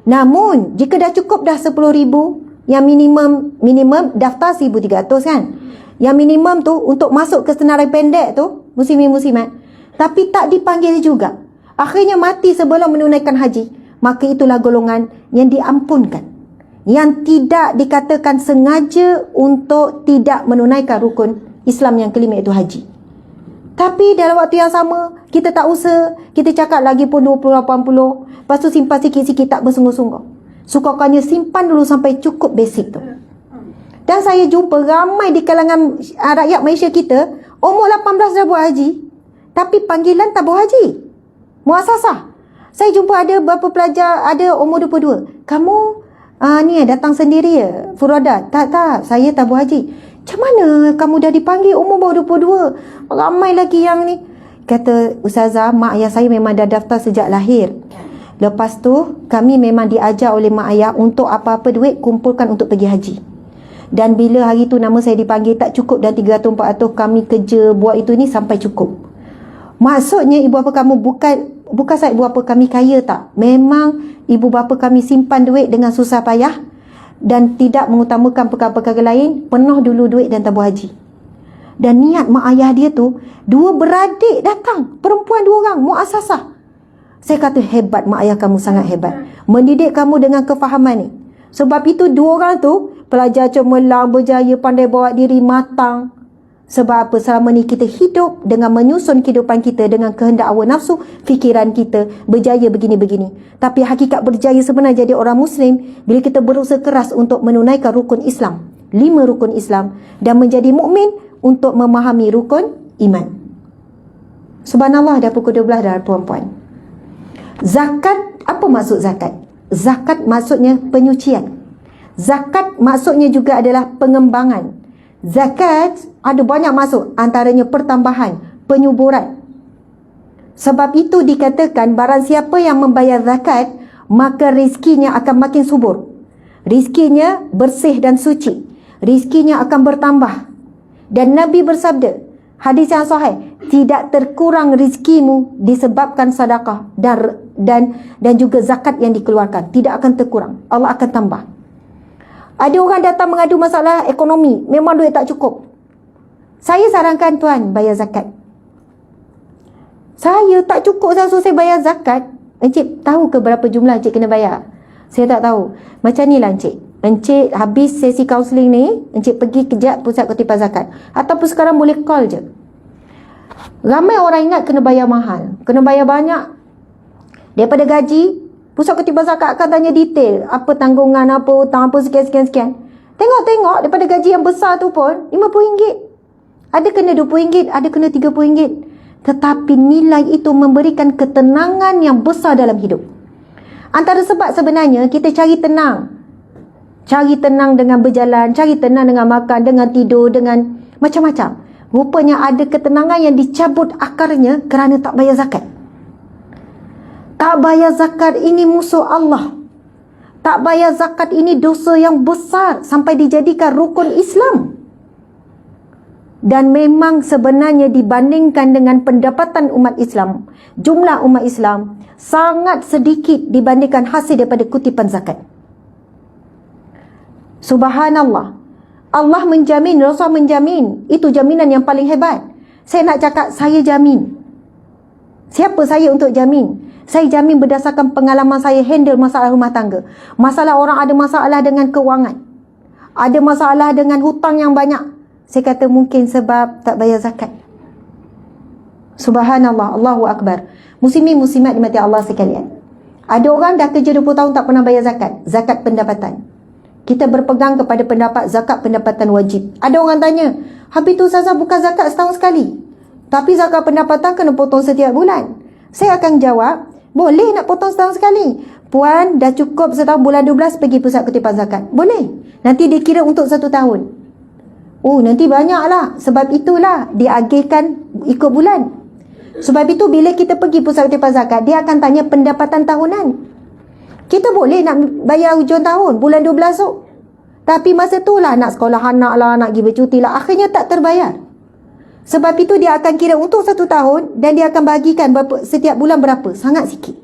Namun, jika dah cukup dah 10,000, yang minimum daftar 1,300 kan? Yang minimum tu untuk masuk ke senarai pendek tu, muslimin-muslimat. Tapi tak dipanggil juga. Akhirnya mati sebelum menunaikan haji. Maka itulah golongan yang diampunkan. Yang tidak dikatakan sengaja untuk tidak menunaikan rukun Islam yang kelima iaitu haji. Tapi dalam waktu yang sama, kita tak usah, kita cakap lagi pun 20-80, lepas tu simpan sikit-sikit tak bersungguh-sungguh. Sukakannya simpan dulu sampai cukup basic tu. Dan saya jumpa ramai di kalangan rakyat Malaysia kita, umur 18 dah buat haji, tapi panggilan tabung haji. Muasasah. Saya jumpa ada beberapa pelajar, ada umur 22. Kamu ni datang sendiri ya, Furada? Tak, saya tabung haji. Macam mana kamu dah dipanggil umur baru 22? Ramai lagi yang ni. Kata Ustazah, mak ayah saya memang dah daftar sejak lahir. Lepas tu, kami memang diajar oleh mak ayah untuk apa-apa duit, kumpulkan untuk pergi haji. Dan bila hari tu nama saya dipanggil tak cukup dan 300-400 kami kerja buat itu ni sampai cukup. Maksudnya ibu bapa kamu bukan saya ibu bapa kami kaya tak. Memang ibu bapa kami simpan duit dengan susah payah dan tidak mengutamakan perkara-perkara lain, penuh dulu duit dan tabung haji. Dan niat mak ayah dia tu, 2 beradik datang, perempuan 2 orang, muasasah. Saya kata hebat, mak ayah kamu sangat hebat, mendidik kamu dengan kefahaman ni. Sebab itu 2 orang tu pelajar cemerlang, berjaya, pandai bawa diri, matang. Sebab apa? Selama ni kita hidup dengan menyusun kehidupan kita dengan kehendak hawa nafsu, fikiran kita berjaya begini-begini. Tapi hakikat berjaya sebenarnya jadi orang Muslim bila kita berusaha keras untuk menunaikan rukun Islam, 5 rukun Islam, dan menjadi mukmin untuk memahami rukun iman. Subhanallah, dah pukul 12 dah puan-puan. Zakat, apa maksud zakat? Zakat maksudnya penyucian. Zakat maksudnya juga adalah pengembangan. Zakat ada banyak maksud, antaranya pertambahan, penyuburan. Sebab itu dikatakan barang siapa yang membayar zakat, maka rizkinya akan makin subur. Rizkinya bersih dan suci. Rizkinya akan bertambah. Dan Nabi bersabda, hadis yang sahih, tidak terkurang rizkimu disebabkan sedekah dan juga zakat yang dikeluarkan. Tidak akan terkurang, Allah akan tambah. Ada orang datang mengadu masalah ekonomi, memang duit tak cukup. Saya sarankan tuan bayar zakat. Saya tak cukup saya bayar zakat. Encik tahu ke berapa jumlah encik kena bayar? Saya tak tahu. Macam ni lah encik. Encik habis sesi kaunseling ni, encik pergi kejap pusat kutipan zakat. Ataupun sekarang boleh call je. Ramai orang ingat kena bayar mahal, kena bayar banyak. Daripada gaji, pusat kutipan zakat akan tanya detail, apa tanggungan, apa hutang, apa sekian. Tengok daripada gaji yang besar tu pun RM50. Ada kena RM20, ada kena RM30. Tetapi nilai itu memberikan ketenangan yang besar dalam hidup. Antara sebab sebenarnya kita cari tenang. Cari tenang dengan berjalan, cari tenang dengan makan, dengan tidur, dengan macam-macam. Rupanya ada ketenangan yang dicabut akarnya kerana tak bayar zakat. Tak bayar zakat ini musuh Allah. Tak bayar zakat ini dosa yang besar sampai dijadikan rukun Islam. Dan memang sebenarnya dibandingkan dengan pendapatan umat Islam, jumlah umat Islam sangat sedikit dibandingkan hasil daripada kutipan zakat. Subhanallah. Allah menjamin, Rasul menjamin. Itu jaminan yang paling hebat. Saya nak cakap, saya jamin. Siapa saya untuk jamin? Saya jamin berdasarkan pengalaman saya handle masalah rumah tangga. Masalah orang ada masalah dengan kewangan. Ada masalah dengan hutang yang banyak. Saya kata mungkin sebab tak bayar zakat. Subhanallah, Allahu Akbar. Muslimin muslimat dimati Allah sekalian. Ada orang dah kerja 20 tahun tak pernah bayar zakat. Zakat pendapatan. Kita berpegang kepada pendapat zakat pendapatan wajib. Ada orang tanya, habis tu Ustazah bukan zakat setahun sekali, tapi zakat pendapatan kena potong setiap bulan. Saya akan jawab, boleh nak potong setahun sekali. Puan dah cukup setahun, bulan 12 pergi pusat kutipan zakat. Boleh. Nanti dikira untuk 1 tahun. Oh, nanti banyak lah. Sebab itulah diagihkan ikut bulan. Sebab itu bila kita pergi pusat kutipan zakat, dia akan tanya pendapatan tahunan. Kita boleh nak bayar hujung tahun, bulan 12 tu. Tapi masa tu lah nak sekolah anak lah, nak pergi bercuti lah. Akhirnya tak terbayar. Sebab itu dia akan kira untuk 1 tahun dan dia akan bagikan setiap bulan berapa. Sangat sikit.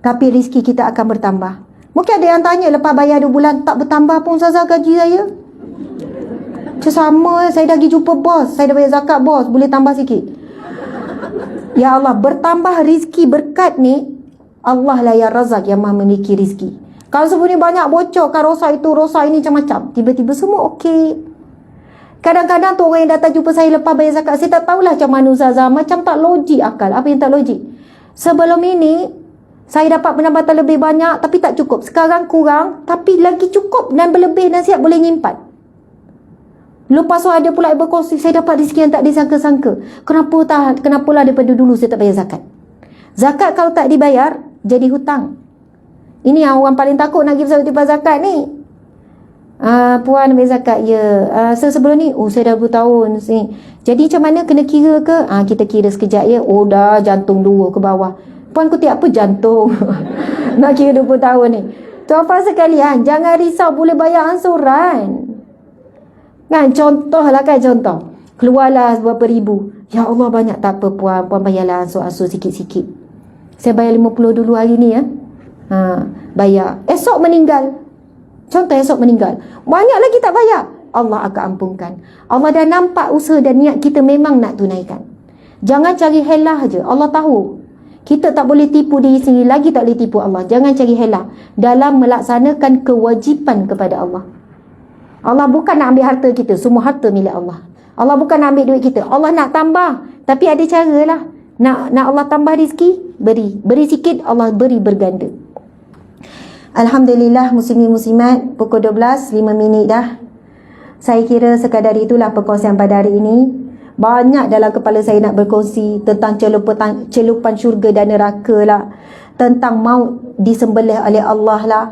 Tapi rezeki kita akan bertambah. Mungkin ada yang tanya, lepas bayar 2 bulan tak bertambah pun Ustazah gaji saya. Macam sama, saya dah pergi jumpa bos, saya dah bayar zakat bos, boleh tambah sikit. Ya Allah, bertambah rezeki berkat ni, Allah lah yang razak, yang maha memiliki rezeki. Kalau sebelum ni banyak bocor, kan rosak itu, rosak ini, macam-macam. Tiba-tiba semua okey. Kadang-kadang tu orang yang datang jumpa saya lepas bayar zakat, saya tak tahulah macam mana Ustazah, macam tak logik akal. Apa yang tak logik? Sebelum ini, saya dapat pendapatan lebih banyak tapi tak cukup. Sekarang kurang tapi lagi cukup dan berlebih dan siap boleh nyimpan. Lepas tu ada pula yang berkongsi, saya dapat rezeki yang tak disangka-sangka. Kenapalah daripada dulu saya tak bayar zakat. Zakat kalau tak dibayar, jadi hutang. Ini yang orang paling takut nak pergi pusat zakat ni. Puan ambil zakat, ya. Sebelum ni, saya dah 2 tahun. Jadi macam mana, kena kira ke? Kita kira sekejap ya. Oh dah, jantung 2 ke bawah. Puan kutip apa jantung? Nak kira 20 tahun ni. Tuan-tuan sekalian, jangan risau, boleh bayar ansuran. Kan, contohlah kan, contoh. Keluarlah berapa ribu. Ya Allah, banyak, tak apa puan. Puan bayarlah ansur-ansur sikit-sikit. Saya bayar 50 dulu hari ni ya. Bayar. Esok meninggal. Contoh esok meninggal. Banyak lagi tak bayar. Allah akan ampunkan. Allah dah nampak usaha dan niat kita memang nak tunaikan. Jangan cari helah je. Allah tahu. Kita tak boleh tipu diri sendiri, lagi tak boleh tipu Allah. Jangan cari helah dalam melaksanakan kewajipan kepada Allah. Allah bukan nak ambil harta kita. Semua harta milik Allah. Allah bukan nak ambil duit kita. Allah nak tambah. Tapi ada cara lah. Nak Allah tambah rezeki, beri. Beri sikit, Allah beri berganda. Alhamdulillah, muslimin muslimat, pukul 12, 5 minit dah. Saya kira sekadar itulah perkongsian pada hari ini. Banyak dalam kepala saya nak berkongsi tentang celupan syurga dan neraka lah. Tentang maut disembelih oleh Allah lah.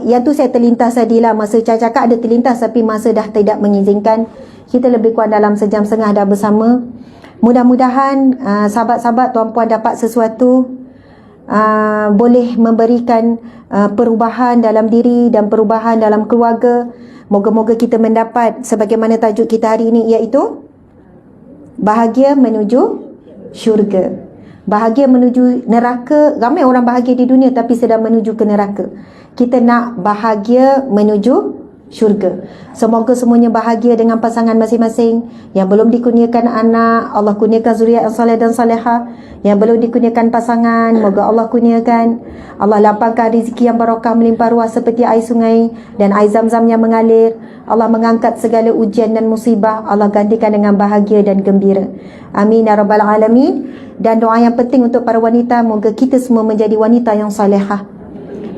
Yang tu saya terlintas tadilah. Masa saya cakap ada terlintas tapi masa dah tidak mengizinkan. Kita lebih kurang dalam sejam setengah dah bersama. Mudah-mudahan sahabat-sahabat tuan-puan dapat sesuatu. Boleh memberikan perubahan dalam diri dan perubahan dalam keluarga. Moga-moga kita mendapat sebagaimana tajuk kita hari ini, iaitu bahagia menuju syurga. Bahagia menuju neraka. Ramai orang bahagia di dunia tapi sedang menuju ke neraka. Kita nak bahagia menuju syurga. Semoga semuanya bahagia dengan pasangan masing-masing. Yang belum dikurniakan anak, Allah kurniakan zuriat yang saleh dan salehah. Yang belum dikurniakan pasangan, moga Allah kurniakan. Allah lapangkan rezeki yang barakah melimpah ruah seperti air sungai dan air zam-zam yang mengalir. Allah mengangkat segala ujian dan musibah. Allah gantikan dengan bahagia dan gembira. Amin ya rabbal alamin. Dan doa yang penting untuk para wanita, moga kita semua menjadi wanita yang salehah.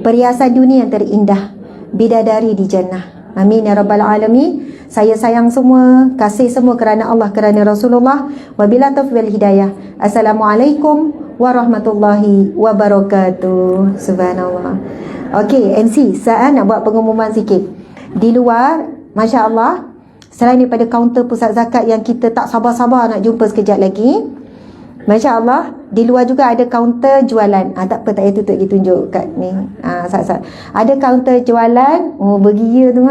Perhiasan dunia yang terindah, bidadari di jannah. Amin ya rabbal alamin. Saya sayang semua, kasih semua kerana Allah, kerana Rasulullah. Wabila taufiq wal hidayah. Assalamualaikum warahmatullahi wabarakatuh. Subhanallah. Okey, MC, saya nak buat pengumuman sikit. Di luar, Masya Allah, selain daripada kaunter pusat zakat yang kita tak sabar-sabar nak jumpa sekejap lagi, Masya Allah, di luar juga ada kaunter jualan. Tak apa, tak payah tutup, kita tunjuk kat ni. Sat-sat. Ada kaunter jualan. Oh, bergila tu.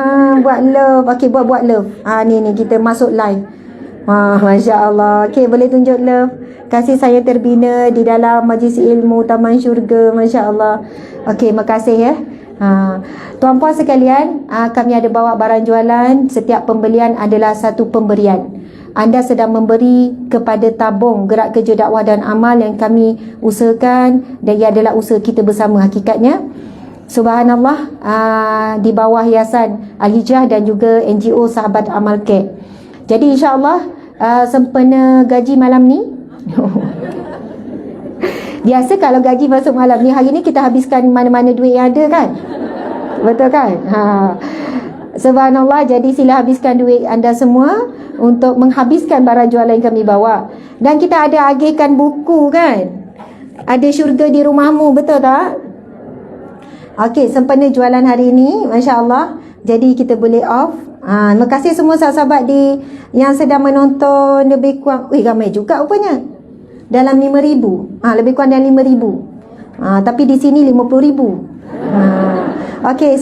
Buat love. Okey, buat love. Ni kita masuk live. Masya Allah. Okey, boleh tunjuk love. Kasih saya terbina di dalam majlis ilmu Taman Syurga. Masya Allah. Okey, makasih ya. Tuan-puan sekalian, kami ada bawa barang jualan. Setiap pembelian adalah satu pemberian. Anda sedang memberi kepada tabung gerak kerja dakwah dan amal yang kami usahakan, dan ia adalah usaha kita bersama hakikatnya. Subhanallah, di bawah Yayasan Al-Hijrah dan juga NGO Sahabat Amal Care. Jadi insya-Allah sempena gaji malam ni biasa kalau gaji masuk malam ni, hari ni kita habiskan mana-mana duit yang ada kan? Betul kan? Subhanallah, jadi sila habiskan duit anda semua untuk menghabiskan barang jualan yang kami bawa. Dan kita ada agihkan buku kan? Ada syurga di rumahmu, betul tak? Okey, sempena jualan hari ini, Masya Allah. Jadi kita boleh off. Terima kasih semua sahabat-sahabat yang sedang menonton. Lebih kurang, ramai juga rupanya. Dalam 5,000. Lebih kurang dalam 5,000. Tapi di sini 50,000. Okey.